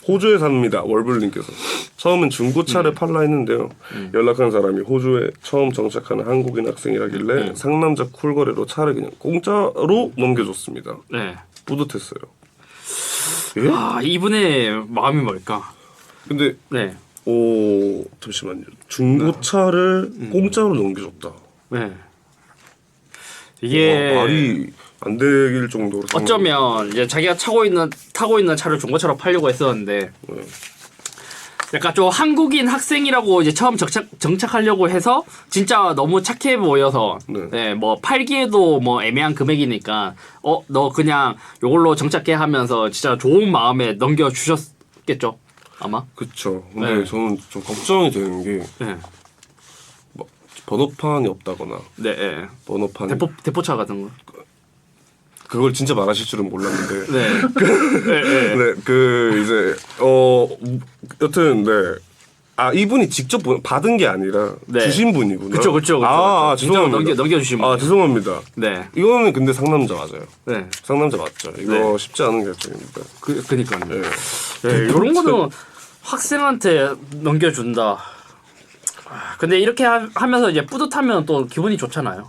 호주에 삽니다. 월블님께서 처음엔 중고차를 팔라 했는데요. 연락한 사람이 호주에 처음 정착하는 한국인 학생이라길래 상남자 쿨거래로 차를 그냥 공짜로 넘겨줬습니다. 네. 뿌듯했어요. 예? 아, 이분의 마음이 뭘까? 근데 네. 잠시만요. 중고차를 공짜로 넘겨줬다. 네. 이게 말이 안 되길 정도로 어쩌면 이제 자기가 타고 있는 차를 중고차로 팔려고 했었는데 약간 좀 한국인 학생이라고 이제 처음 정착하려고 해서 진짜 너무 착해 보여서 네, 뭐 팔기에도 뭐 애매한 금액이니까 너 그냥 요걸로 정착해 하면서 진짜 좋은 마음에 넘겨 주셨겠죠. 아마. 그쵸. 근데 네. 저는 좀 걱정이 되는 게 네. 번호판이 없다거나 네. 예. 번호판이 대포차 같은 거. 그걸 진짜 말하실 줄은 몰랐는데 네. 네. 네, 이제 여튼 네. 아 이분이 직접 받은 게 아니라 네. 주신 분이구나. 그쵸. 죄송합니다. 넘겨주신 분. 죄송합니다. 네. 이거는 근데 상남자 맞아요. 네. 상남자 맞죠. 이거 네. 쉽지 않은 결정입니다. 그니까요. 네. 네, 이런 거는 학생한테 넘겨준다. 근데 이렇게 하면서 이제 뿌듯하면 또 기분이 좋잖아요.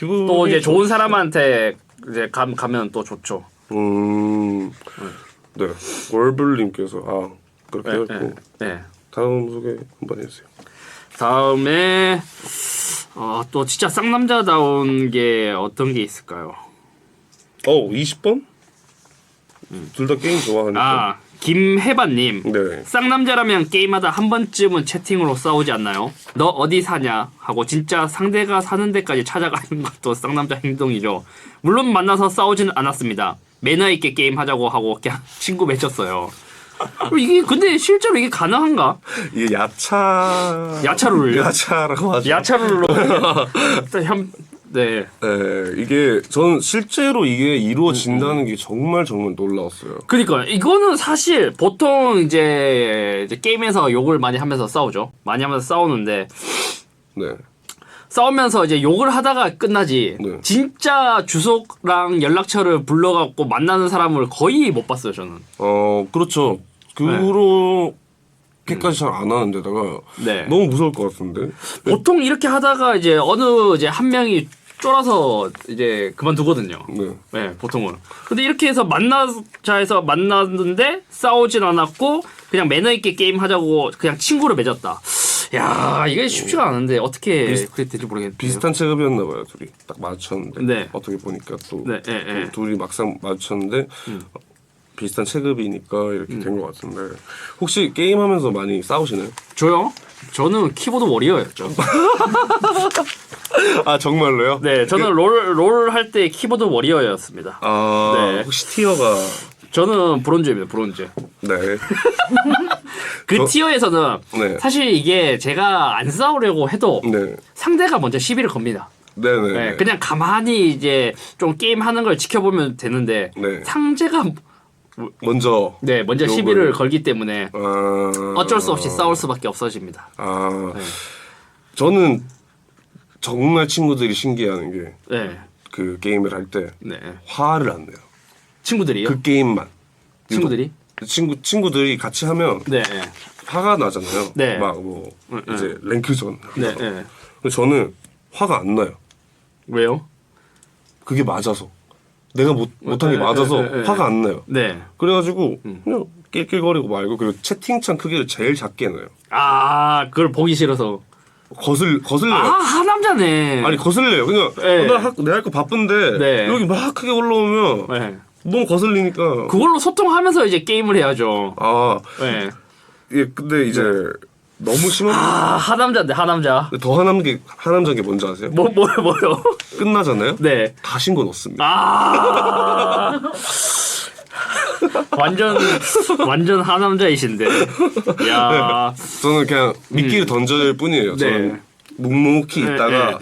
또 이제 좋은 사람한테 이제 가면 또 좋죠. 네. 월블님께서 그렇게 했고 네. 다음 소개 한번 해주세요. 다음에 또 진짜 쌍남자다운 게 어떤 게 있을까요? 20번? 둘 다 게임 좋아하니까. 김혜반님. 네. 쌍남자라면 게임하다 한 번쯤은 채팅으로 싸우지 않나요? 너 어디 사냐? 하고 진짜 상대가 사는 데까지 찾아가는 것도 쌍남자 행동이죠. 물론 만나서 싸우지는 않았습니다. 매너 있게 게임하자고 하고 그냥 친구 맺었어요. 이게 근데 실제로 이게 가능한가? 이게 야차룰요? 야차라고 하죠. 야차룰로 네. 네, 이게 저는 실제로 이게 이루어진다는 게 정말 놀라웠어요. 그러니까 이거는 사실 보통 이제 게임에서 욕을 많이 하면서 싸우죠. 많이 하면서 싸우는데 네. 싸우면서 이제 욕을 하다가 끝나지. 네. 진짜 주소랑 연락처를 불러갖고 만나는 사람을 거의 못 봤어요, 저는. 그렇죠. 그렇게까지 잘 안 하는 데다가 네. 너무 무서울 것 같은데. 보통 이렇게 하다가 이제 어느 이제 한 명이 쫄아서 이제 그만두거든요. 네. 네, 보통은. 근데 이렇게 해서 만나자해서 만났는데 싸우진 않았고 그냥 매너 있게 게임 하자고 그냥 친구를 맺었다. 야, 이게 쉽지가 않은데 어떻게 그렇게 될지 모르겠네요. 비슷한 체급이었나 봐요, 둘이. 딱 맞췄는데. 네. 어떻게 보니까 또 네, 네. 둘이 막상 맞췄는데 비슷한 체급이니까 이렇게 된 것 같은데. 혹시 게임하면서 많이 싸우시나요? 저요? 저는 키보드 워리어였죠. 정말로요? 네, 저는 롤 할 때 키보드 워리어였습니다. 네. 혹시 티어가 저는 브론즈입니다. 브론즈. 네. 그 티어에서는 네. 사실 이게 제가 안 싸우려고 해도 네. 상대가 먼저 시비를 겁니다. 네네. 네, 그냥 가만히 이제 좀 게임 하는 걸 지켜보면 되는데 네. 상대가 먼저 먼저 욕을. 시비를 걸기 때문에 아... 어쩔 수 없이 싸울 수밖에 없어집니다. 아, 저는 정말 친구들이 신기해하는 게 그 네, 게임을 할 때 네. 화를 안 내요. 친구들이요? 그 게임만. 친구들이? 친구들이 같이 하면 네, 화가 나잖아요. 네. 막 뭐 이제 랭크전. 네, 네. 근데 저는 화가 안 나요. 왜요? 그게 맞아서. 내가 못한 게 맞아서 화가 안 나요. 네. 그래가지고 그냥 낄낄거리고 말고 그리고 채팅창 크기를 제일 작게 해놔요. 그걸 보기 싫어서. 거슬려요. 하남자네. 아니 거슬려요. 그냥 네. 내가 할 거 바쁜데 네. 여기 막 크게 올라오면 네. 너무 거슬리니까. 그걸로 소통하면서 이제 게임을 해야죠. 네. 예, 근데 이제 너무 심한. 하남자인데 하남자. 더 하남자인 게 뭔지 아세요? 뭐요? 끝나잖아요. 네. 다 신고 넣습니다. 완전 하남자이신데. 야. 저는 그냥 미끼를 던질 뿐이에요. 저는 묵묵히 있다가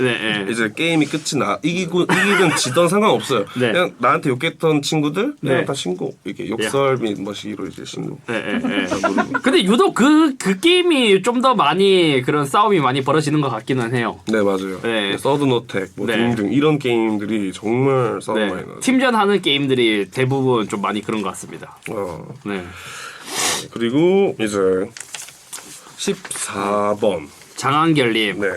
이제 게임이 끝이 이기든 지든 상관없어요. 네. 그냥 나한테 욕했던 친구들 그냥 네. 다 신고 이렇게 욕설 및 뭐시기로 이제 신고. 근데 유독 그 게임이 좀 더 많이 그런 싸움이 많이 벌어지는 것 같기는 해요. 네 맞아요. 네. 서든어택 뭐 네. 등등 이런 게임들이 정말 싸움 많이 나요. 팀전 하는 게임들이 대부분 좀 많이 그런 것 같습니다. 네. 그리고 이제 14번. 장한결님. 네.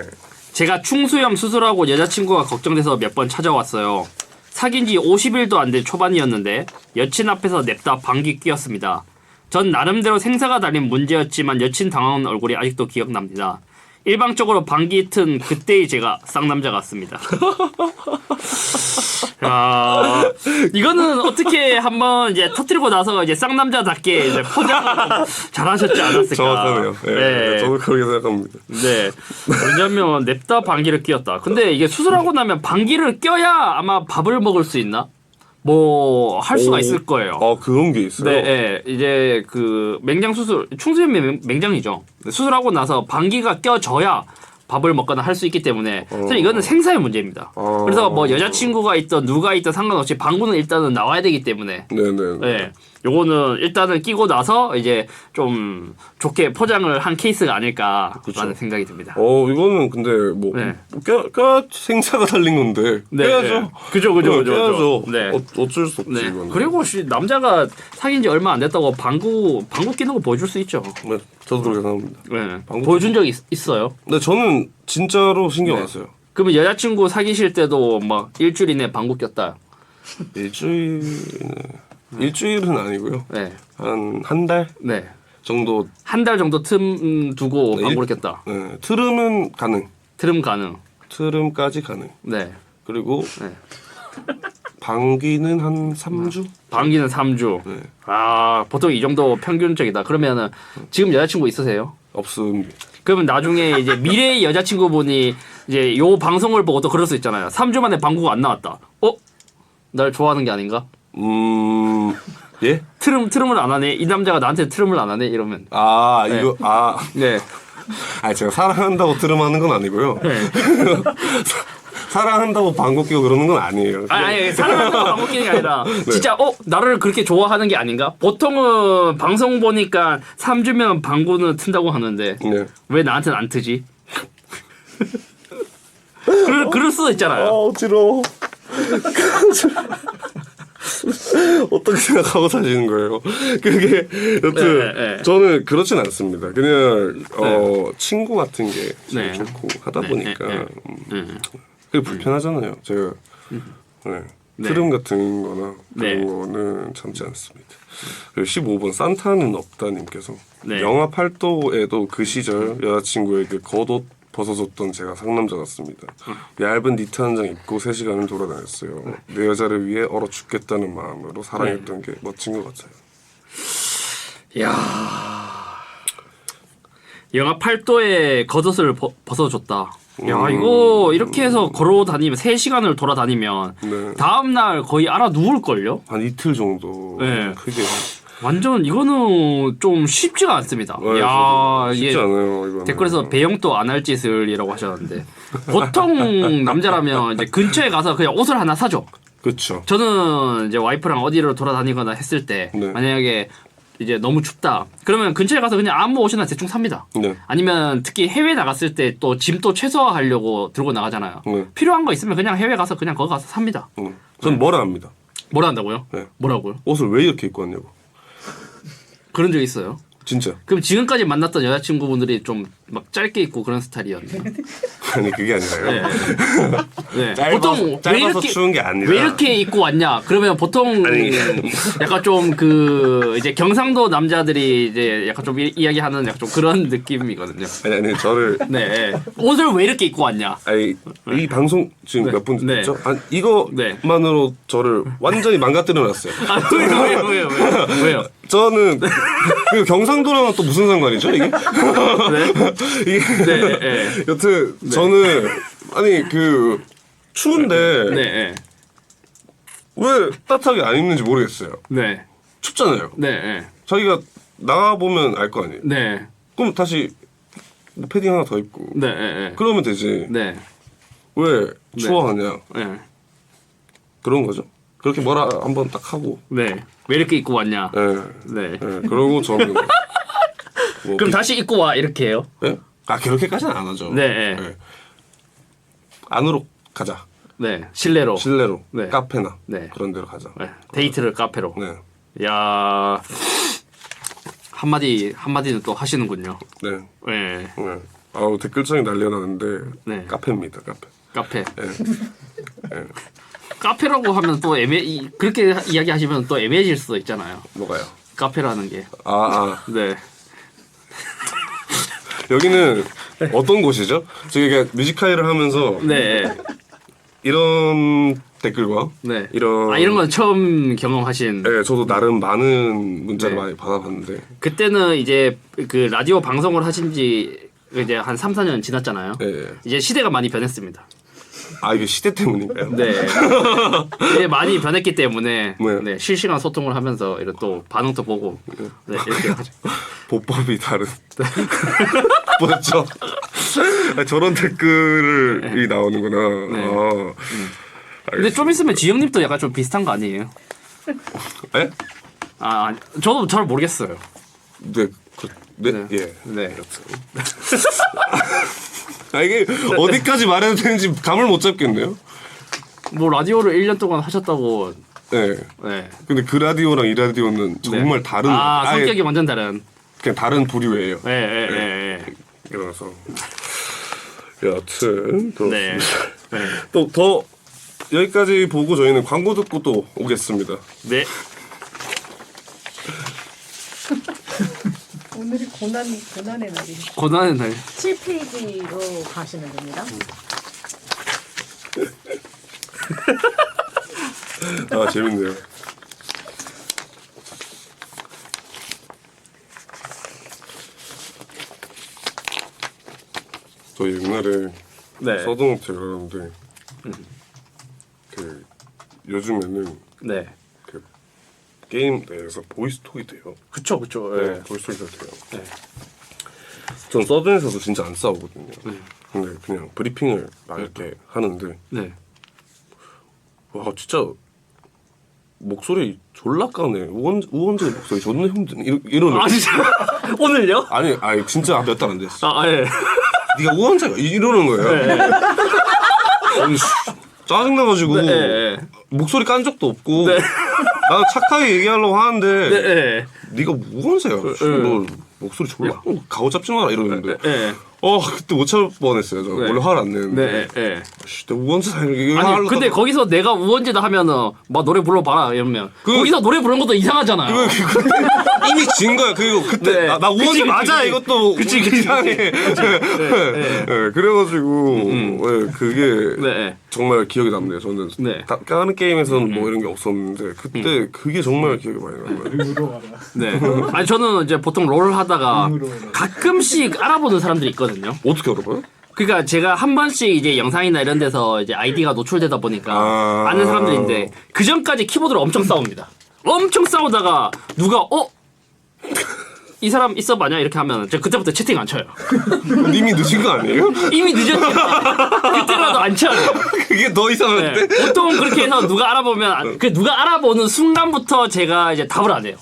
제가 충수염 수술하고 여자친구가 걱정돼서 몇 번 찾아왔어요. 사귄 지 50일도 안 된 초반이었는데 여친 앞에서 냅다 방귀 뀌었습니다. 전 나름대로 생사가 달린 문제였지만 여친 당황한 얼굴이 아직도 기억납니다. 일방적으로 방귀 튼 그때의 제가 쌍남자 같습니다. 야, 이거는 어떻게 한번 이제 터뜨리고 나서 이제 쌍남자답게 이제 포장을 잘하셨지 않았을까. 정확하네요. 네. 저도 그렇게 생각합니다. 네. 왜냐면 냅다 방귀를 뀌었다. 근데 이게 수술하고 나면 방귀를 껴야 아마 밥을 먹을 수 있나? 뭐 할 수가 오. 있을 거예요. 그런 게 있어요. 네, 예. 이제 그 맹장 수술, 충수염 맹장이죠. 수술하고 나서 방귀가 껴져야 밥을 먹거나 할 수 있기 때문에 사실 이거는 생사의 문제입니다. 그래서 뭐 여자친구가 있던 누가 있던 상관없이 방구는 일단은 나와야 되기 때문에 네네. 네. 요거는 일단은 끼고 나서 이제 좀 좋게 포장을 한 케이스가 아닐까라는 생각이 듭니다. 이거는 근데 뭐 네. 껴 생사가 달린 건데 네, 껴야죠. 네. 그죠. 껴야죠. 네. 어쩔 수 없지 네. 이거는. 그리고 남자가 사귄 지 얼마 안 됐다고 방구 끼는 거 보여줄 수 있죠. 네, 저도 그렇게 생각합니다. 네. 방구 보여준 적 있어요. 근데 저는 진짜로 신경 네. 안 써요. 그러면 여자친구 사귀실 때도 막 일주일 이내 방구 꼈다. 일주일은 아니고요. 네. 한 달 네. 정도. 한 달 정도 틈 두고 방구를 꼈다. 네, 트름은 가능. 트름 가능. 트름까지 가능. 네. 그리고 네. 방귀는 한 3주? 방귀는 3주. 네. 아, 보통 이 정도 평균적이다. 그러면은 지금 여자친구 있으세요? 없습니다. 그러면 나중에 이제 미래의 여자친구분이 이제 요 방송을 보고 또 그럴 수 있잖아요. 3주 만에 방구가 안 나왔다. 날 좋아하는 게 아닌가? 예? 트름을 안 하네. 이 남자가 나한테 트름을 안 하네. 이러면. 이거 네. 제가 사랑한다고 트름하는 건 아니고요. 네. 사랑한다고 방귀 끼고 그러는 건 아니에요. 아니 사랑한다고 방구 끼는 게 아니라 진짜 나를 그렇게 좋아하는 게 아닌가? 보통은 방송 보니까 3주면 방구는 튼다고 하는데 네. 왜 나한테는 안 트지? 그럴 수도 있잖아요. 어지러워. 어떻게 생각하고 사시는 거예요? 그게 여튼 네. 저는 그렇진 않습니다. 그냥 친구 같은 게 제일 네. 좋고 하다 보니까 네. 그게 불편하잖아요. 제가 트름 같은 거나 그런 거는 참지 않습니다. 그리고 15번 산타는 없다님께서 영하 8도에도 그 시절 여자친구에게 겉옷 벗어줬던 제가 상남자 같습니다. 얇은 니트 한 장 입고 3시간을 돌아다녔어요. 내 여자를 위해 얼어 죽겠다는 마음으로 사랑했던 게 멋진 것 같아요. 이야. 영하 8도에 겉옷을 벗어줬다. 야, 이거 이렇게 해서 걸어 다니면 3시간을 돌아다니면 네. 다음 날 거의 알아 누울걸요? 한 이틀 정도 네. 크게. 완전 이거는 좀 쉽지가 않습니다. 네, 야, 쉽지 이게 않아요. 이거는. 댓글에서 배영도 안 할 짓을이라고 하셨는데 보통 남자라면 이제 근처에 가서 그냥 옷을 하나 사죠. 그렇죠. 저는 이제 와이프랑 어디로 돌아다니거나 했을 때 네. 만약에 이제 너무 춥다. 그러면 근처에 가서 그냥 아무 옷이나 대충 삽니다. 네. 아니면 특히 해외 나갔을 때 또 짐도 최소화하려고 들고 나가잖아요. 네. 필요한 거 있으면 그냥 해외 가서 그냥 거기 가서 삽니다. 전 뭐라 합니다. 뭐라 한다고요? 네. 뭐라고요? 옷을 왜 이렇게 입고 왔냐고. 그런 적 있어요? 진짜. 그럼 지금까지 만났던 여자친구분들이 좀 막 짧게 입고 그런 스타일이었나요? 아니 그게 아니라요. 네. 보통 짧아서 왜 이렇게 추운 게 아니라 왜 이렇게 입고 왔냐? 그러면 보통 약간 좀 그 이제 경상도 남자들이 이제 약간 좀 이야기하는 약간 좀 그런 느낌이거든요. 아니 저를 네. 옷을 왜 이렇게 입고 왔냐? 아니 이 방송 지금 몇 분 네. 됐죠? 이거만으로 저를 완전히 망가뜨려 놨어요. 아, 왜요? 저는 그 경상도랑 또 무슨 상관이죠 이게? 네. 여튼 저는 아니 그 추운데 네. 왜 따뜻하게 안 입는지 모르겠어요. 네. 춥잖아요. 네. 자기가 나가 보면 알 거 아니에요. 네. 그럼 다시 뭐 패딩 하나 더 입고 네. 그러면 되지. 네. 왜 추워하냐 네. 그런 거죠. 그렇게 뭐라 한번 딱 하고. 네. 왜 이렇게 입고 왔냐? 네. 네. 그러고 저는 뭐 그럼 다시 입고 와 이렇게 해요? 네? 그렇게까지는 안 하죠. 네. 안으로 가자. 네. 실내로. 실내로. 네. 카페나 네. 그런 데로 가자. 네. 데이트를 카페로. 네. 야 한마디는 또 하시는군요. 네. 네. 네. 아우 댓글창이 난리가 나는데 네. 카페입니다. 카페. 카페. 네. 카페라고 하면 또 그렇게 이야기하시면 또 애매해질 수도 있잖아요. 뭐가요? 카페라는 게. 네. 네. 여기는 어떤 곳이죠? 저희가 뮤지카이를 하면서 네. 이런 댓글과 네. 이런 건 처음 경험하신. 네, 저도 나름 많은 문자를 네. 많이 받아봤는데 그때는 이제 그 라디오 방송을 하신 지 이제 한 3, 4년 지났잖아요. 네. 이제 시대가 많이 변했습니다. 아 이게 시대 때문인가요? 네. 이제 많이 변했기 때문에 네. 네, 실시간 소통을 하면서 이런 또 반응도 보고 네, 이렇게 하죠. 보법이 다른. 뭐였죠? 아, 저런 댓글이 나오는구나. 네. 아, 근데 좀 있으면 지영님도 약간 좀 비슷한 거 아니에요? 에? 아, 저도 잘 모르겠어요. 네, 네, 네. 예. 네. 아 이게 어디까지 말해도 되는지 감을 못 잡겠네요. 뭐 라디오를 1년 동안 하셨다고. 네. 네. 근데 그 라디오랑 이 라디오는 정말 다른. 아, 아예 성격이 완전 다른. 그냥 다른 부류예요. 예, 예, 예, 예. 그래서 여튼 네. 네. 또 더 여기까지 보고 저희는 광고 듣고 또 오겠습니다. 네. 오늘이 고난의 날이. 고난의 날. 7페이지로 가시면 됩니다. 아 재밌네요. 저 옛날에 네. 서든호텔 가는데 그 요즘에는 네. 그 게임 내에서 보이스톡이 돼요. 그쵸, 그쵸. 네, 예. 보이스톡이 돼요. 네. 전 서든에서도 진짜 안 싸우거든요. 근데 그냥 브리핑을 막 이렇게 하는데 네. 와 진짜 목소리 졸라 까네. 우원재 목소리 존나 힘드네. 이러는. 아, 진짜? 오늘요? 아니 진짜 몇 달 안 됐어. 아, 예. 네가 우원재가 이러는 거예요. 네. 아니 짜증나가지고 네, 네. 목소리 깐 적도 없고 네. 나는 착하게 얘기하려고 하는데 네, 예. 네가 우원재야. 너 목소리 졸라 가오 잡지 마라 이러는데 예. 그때 못 참을 뻔했어요. 저 네. 원래 화를 안 내는데 네, 예. 씨, 나 우원재다 이렇게 아니, 근데 거기서 내가 우원재다 하면은, 막 노래 불러봐라, 이러면. 거기서 노래 부르는 것도 이상하잖아요. 이미 진 거야. 그리고 그때 네. 나 우원재 그치, 맞아 그치. 이것도 그치. 이상해. 네, 그래가지고 네, 그게 네, 예. 정말 기억에 남네요. 저는 네. 다른 게임에서는 뭐 이런 게 없었는데 그때 그게 정말 기억에 많이 남아요. 으로 와라. 네. 아니, 저는 이제 보통 롤을 하다가 으로 와라. 가끔씩 알아보는 사람들이 있거든요. 어떻게 알아봐요? 그러니까 제가 한 번씩 이제 영상이나 이런 데서 이제 아이디가 노출되다 보니까 아는 사람들인데 그 전까지 키보드로 엄청 싸웁니다. 엄청 싸우다가 누가 이 사람 있어 봐냐 이렇게 하면 제가 그때부터 채팅 안 쳐요. 이미 늦은 거 아니에요? 이미 늦었지. 그때라도 안 쳐요. 그게 더 이상한데? 네. 보통 그렇게 해서 누가 알아보면 그 누가 알아보는 순간부터 제가 이제 답을 안 해요.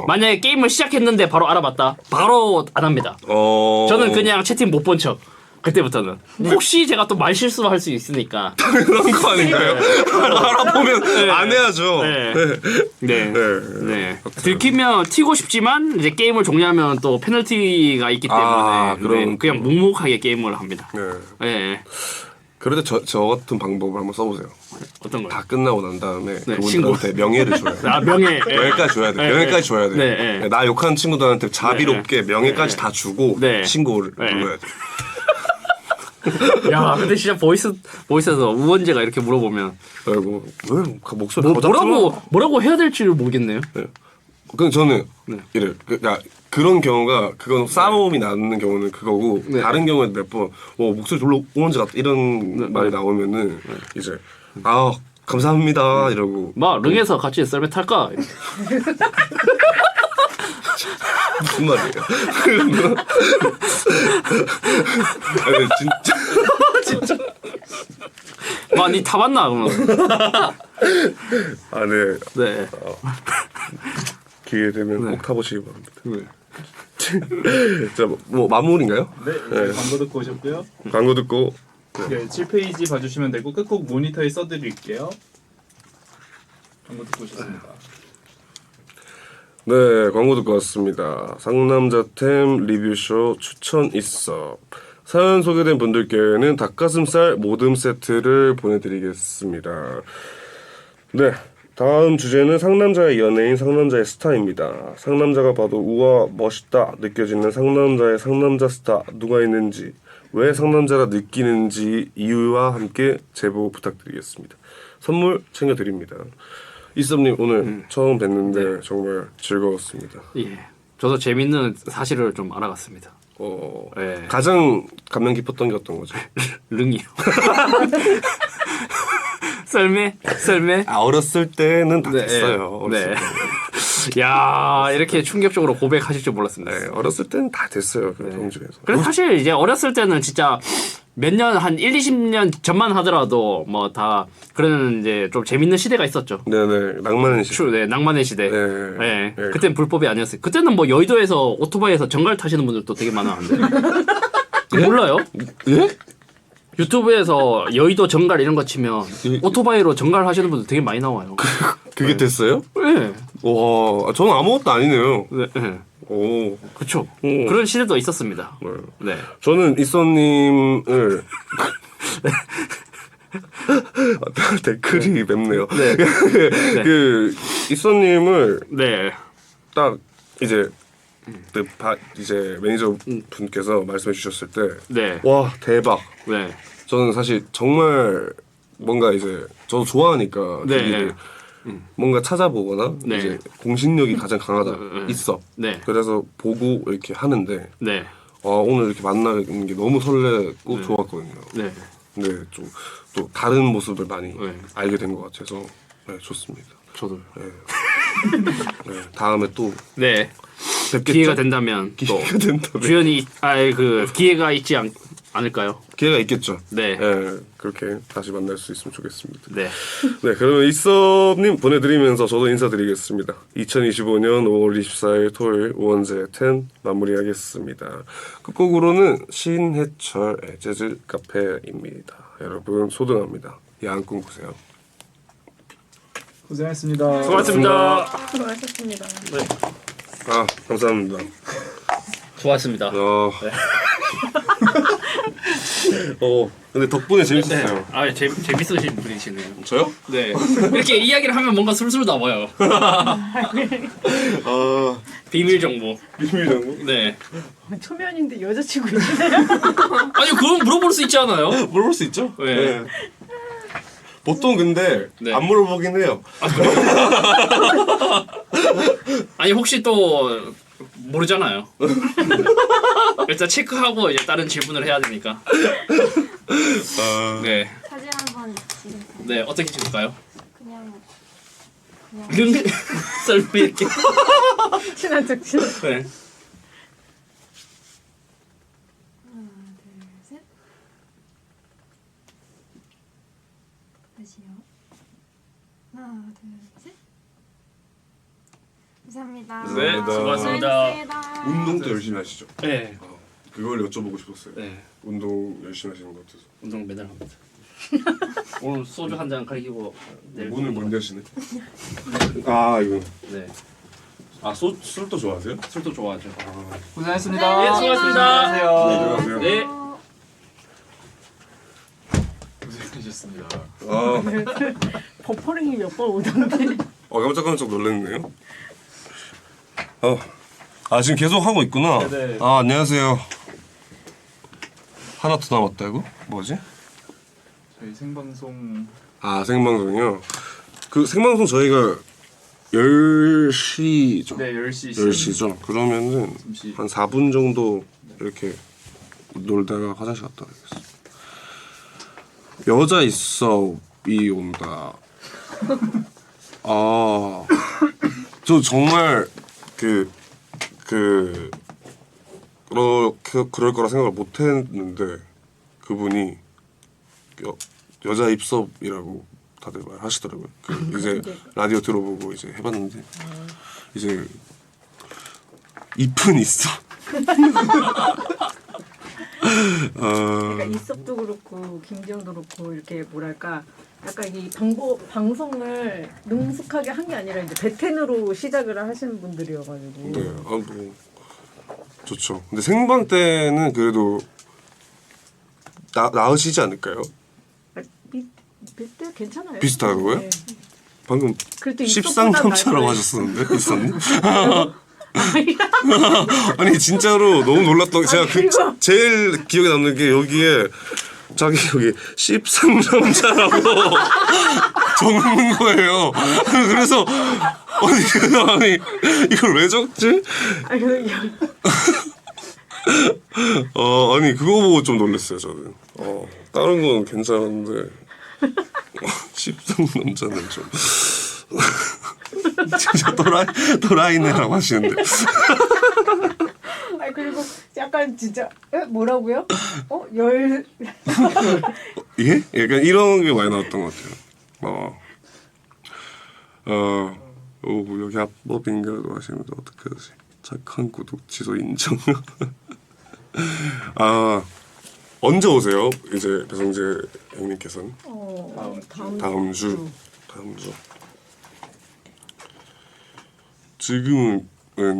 만약에 게임을 시작했는데 바로 알아봤다. 바로 안 합니다. 저는 그냥 채팅 못 본 척. 그때부터는 혹시 제가 또 말 실수할 수 있으니까 그런 거 아닌가요? 알아보면 안 해야죠. 네. 네. 들키면 튀고 싶지만 이제 게임을 종료하면 또 페널티가 있기 때문에 그럼 그냥 묵묵하게 게임을 합니다. 네. 네. 그래도 저 같은 방법을 한번 써보세요. 어떤 거요? 다 끝나고 난 다음에 그분들한테 신고. 명예를 줘야 돼. 아, 명예. 명예까지 줘야 돼. 명예까지 줘야 돼. 네. 나 욕하는 친구들한테 자비롭게 명예까지 다 주고 네. 신고를 네. 눌러야 돼. 야, 근데 진짜 보이스에서 우원재가 이렇게 물어보면 그리고 왜 목소리 더 뭐라고 해야 될지를 모르겠네요. 근데 저는 이래. 그런 경우가 그건 싸움이 나는 경우는 그거고 다른 경우에 몇 번 목소리 졸라 우원재 같다 이런 말이 나오면은 이제 감사합니다 이러고 막 릉에서 같이 썰매 탈까? 무슨 말이에요? 아니 진짜 막 니 타봤나 그러면? 네. 네. 기회 되면 꼭 타보시기 바랍니다. 자, 뭐 마무리인가요? 네, 이제 광고 듣고 오셨고요. 광고 듣고 네, 7페이지 봐주시면 되고 끝곡 모니터에 써드릴게요. 광고 듣고 오셨습니다. 네, 광고 듣고 왔습니다. 상남자템 리뷰쇼 추천 있어. 사연 소개된 분들께는 닭가슴살 모듬 세트를 보내드리겠습니다. 네, 다음 주제는 상남자의 연예인, 상남자의 스타입니다. 상남자가 봐도 우와 멋있다 느껴지는 상남자의 상남자 스타 누가 있는지, 왜 상남자라 느끼는지 이유와 함께 제보 부탁드리겠습니다. 선물 챙겨드립니다. 이썸님 오늘 처음 뵀는데 정말 즐거웠습니다. 예. 저도 재밌는 사실을 좀 알아갔습니다. 네. 가장 감명 깊었던 게 어떤 거죠? 릉이요. 썰매. 아, 어렸을 때는 다 네, 됐어요. 어렸을 네. 때. 야, 이렇게 충격적으로 고백하실 줄 몰랐습니다. 네, 어렸을 때는 다 됐어요. 그 경주에서. 그래서 사실 이제 어렸을 때는 진짜 몇 년, 한 1, 20년 전만 하더라도 뭐 다 그런 이제 좀 재밌는 시대가 있었죠. 네네, 낭만의 시대. 네, 낭만의 시대. 네. 네. 네. 그때는 불법이 아니었어요. 그때는 뭐 여의도에서 오토바이에서 정갈 타시는 분들도 되게 많았는데. 몰라요? 예? 유튜브에서 여의도 정갈 이런 거 치면 예. 오토바이로 정갈 하시는 분들 되게 많이 나와요. 그게 됐어요? 네. 와, 저는 아무것도 아니네요. 네. 네. 오, 그렇죠. 오. 그런 시대도 있었습니다. 네. 네. 저는 이선님을 댓글이 맵네요. 네. 그 이선님을 네. 딱 이제 이제 매니저 분께서 말씀해 주셨을 때, 네. 와 대박. 네. 저는 사실 정말 뭔가 이제 저도 좋아하니까 네. 그 일을 뭔가 찾아보거나 네. 이제 공신력이 가장 강하다 있어. 네. 그래서 보고 이렇게 하는데 네. 오늘 이렇게 만나는 게 너무 설레고 좋았거든요. 네. 근데 좀 또 다른 모습을 많이 네. 알게 된 것 같아서 네, 좋습니다. 저도. 네. 네, 다음에 또 네. 뵙겠죠? 기회가 된다면 또 기회가 된다면 주연이 그 기회가 있지 않을까요? 기회가 있겠죠. 네. 네, 그렇게 다시 만날 수 있으면 좋겠습니다. 네. 네, 그러면 이섭님 보내드리면서 저도 인사드리겠습니다. 2025년 5월 24일 토요일 오원재 10 마무리하겠습니다. 끝곡으로는 신해철의 재즈 카페입니다. 여러분 소등합니다. 야한 꿈 꾸세요. 고생하셨습니다. 수고하셨습니다. 수고하셨습니다. 아, 감사합니다. 좋았습니다. 근데 덕분에 재밌었어요. 아, 재밌으신 분이시네요. 저요? 네. 이렇게 이야기를 하면 뭔가 술술 나와요. 비밀 정보. 비밀 정보? 네. 초면인데 여자친구 있나요? 아니, 그건 물어볼 수 있지 않아요? 물어볼 수 있죠? 네. 보통 근데 네. 안 물어보긴 해요. 아니, 혹시 또 모르잖아요. 일단 체크하고 이제 다른 질문을 해야 되니까. 네. 사진 한번 찍으세요. 네, 어떻게 찍을까요? 그냥 릉 썰매 이렇게. 친한 척 친한. 네. 하나, 둘, 셋. 다시요. 하나, 둘, 셋. 감사합니다. 네, 수고하셨습니다. 수고하셨습니다. 운동도 열심히 하시죠? 네. 그걸 여쭤보고 싶었어요. 네. 운동 열심히 하시는 것 같아서. 운동 매달 합니다. 오늘 소주 한 잔 가리키고 내일 문을 못 여시네. 아 이거. 네. 아 술도 좋아하세요? 술도 좋아하죠. 고생하셨습니다. 네, 수고하셨습니다. 안녕하세요. 네. 고생하셨습니다. 버퍼링이 몇 번 오던데. 깜짝깜짝 놀랐네요. 지금 계속 하고 있구나. 네네. 안녕하세요. 하나 더 남았다 이거? 뭐지? 저희 생방송 생방송이요. 그 생방송 저희가 10시죠. 네 10시 10시죠. 그러면은 잠시. 한 4분 정도 이렇게 놀다가 화장실 갔다 와야겠어. 여자 있어이 온다. 저 정말 그럴 거라 생각을 못 했는데 그분이 여자 입섭이라고 다들 말하시더라고요. 이제 라디오 들어보고 이제 해봤는데 이제 잎은 있어. 그러니까 이섭도 그렇고 김지영도 그렇고 이렇게 뭐랄까 약간 이 방송을 능숙하게 한 게 아니라 이제 배텐으로 시작을 하시는 분들이어가지고. 네, 뭐 좋죠. 근데 생방 때는 그래도 나으시지 않을까요? 그때 괜찮아요. 비슷하고요? 네. 방금 그래도 십상남자라고 하셨었는데 있었니? 아니 진짜로 너무 놀랐던 제가 그리고- 제일 기억에 남는 게 여기에 자기 여기 십상남자라고 적는 거예요. 그래서 아니 이걸 왜 적지? 아니, 아니 그거 보고 좀 놀랐어요 저는. 다른 건 괜찮은데 10성 남자는 좀 진짜 도라이네라고 하시는데. 아 그리고 약간 진짜 뭐라고요? 열 예? 약간 이런 게 많이 나왔던 것 같아요. 여기 합법인가도 하시면서 어떻게 하지? 착한 구독 취소 인정. 언제 오세요? 이제 배성재 형님께서는 다음 주. 지금은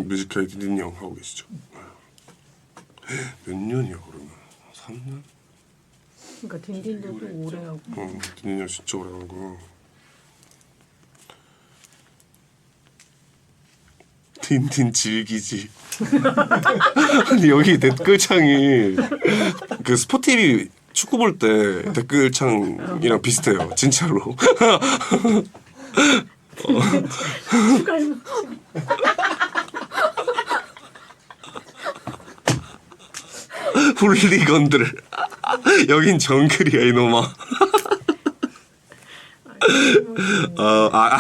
뮤지컬 디딘형 하고 계시죠? 몇 년이야 그러면? 3년? 그러니까 딘딘도 또 오래 하고. 디딘형 진짜 오래 하고. 딘딘 즐기지. 아니 여기 댓글창이 그 스포티비 축구 볼 때 댓글창이랑 비슷해요. 진짜로. 훌리건들. 여긴 정글이야 이놈아.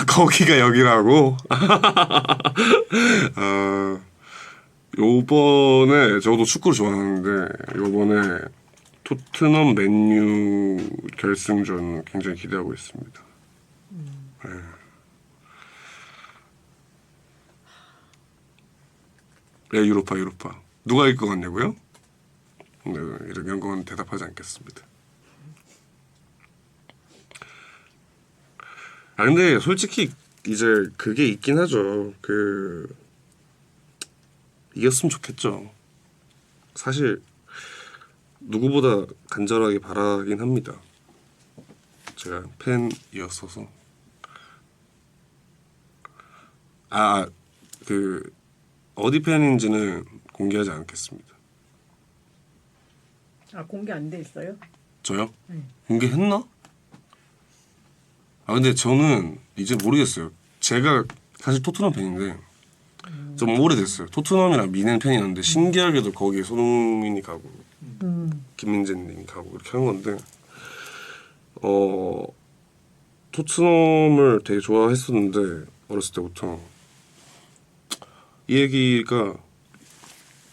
거기가 여기라고? 요번에 저도 축구를 좋아하는데 요번에 토트넘 맨유 결승전 굉장히 기대하고 있습니다. 네, 유로파 누가 이길 것 같냐고요? 네, 이런 건 대답하지 않겠습니다. 근데 솔직히 이제 그게 있긴 하죠. 이겼으면 좋겠죠. 사실 누구보다 간절하게 바라긴 합니다. 제가 팬이었어서. 어디 팬인지는 공개하지 않겠습니다. 공개 안 돼 있어요? 저요? 공개했나? 근데 저는 이제 모르겠어요. 제가 사실 토트넘 팬인데 좀 오래됐어요. 토트넘이랑 미넨 팬이었는데 신기하게도 거기에 손흥민이 가고 김민재님이 가고 이렇게 한 건데 토트넘을 되게 좋아했었는데 어렸을 때부터 이 얘기가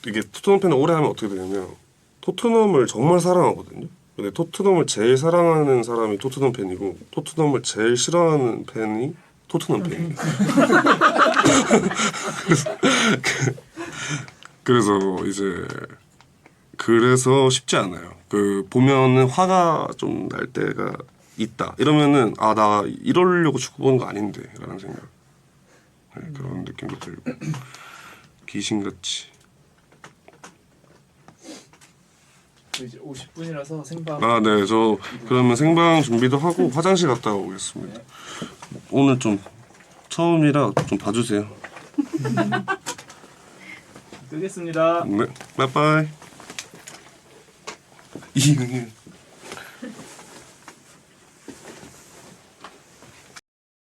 이게 토트넘 팬을 오래 하면 어떻게 되냐면 토트넘을 정말 사랑하거든요. 근데 토트넘을 제일 사랑하는 사람이 토트넘 팬이고 토트넘을 제일 싫어하는 팬이 토트넘 팬이에요. 그래서 이제 그래서 쉽지 않아요. 보면은 화가 좀 날 때가 있다. 이러면은 나 이러려고 축구 보는 거 아닌데라는 생각. 그런 느낌도 들고 귀신같이. 이제 50분이라서 생방. 네, 저 그러면 생방 준비도 하고 화장실 갔다 오겠습니다. 오늘 좀 처음이라 좀 봐주세요. 끄겠습니다. 네, 빠이빠이. 이응일.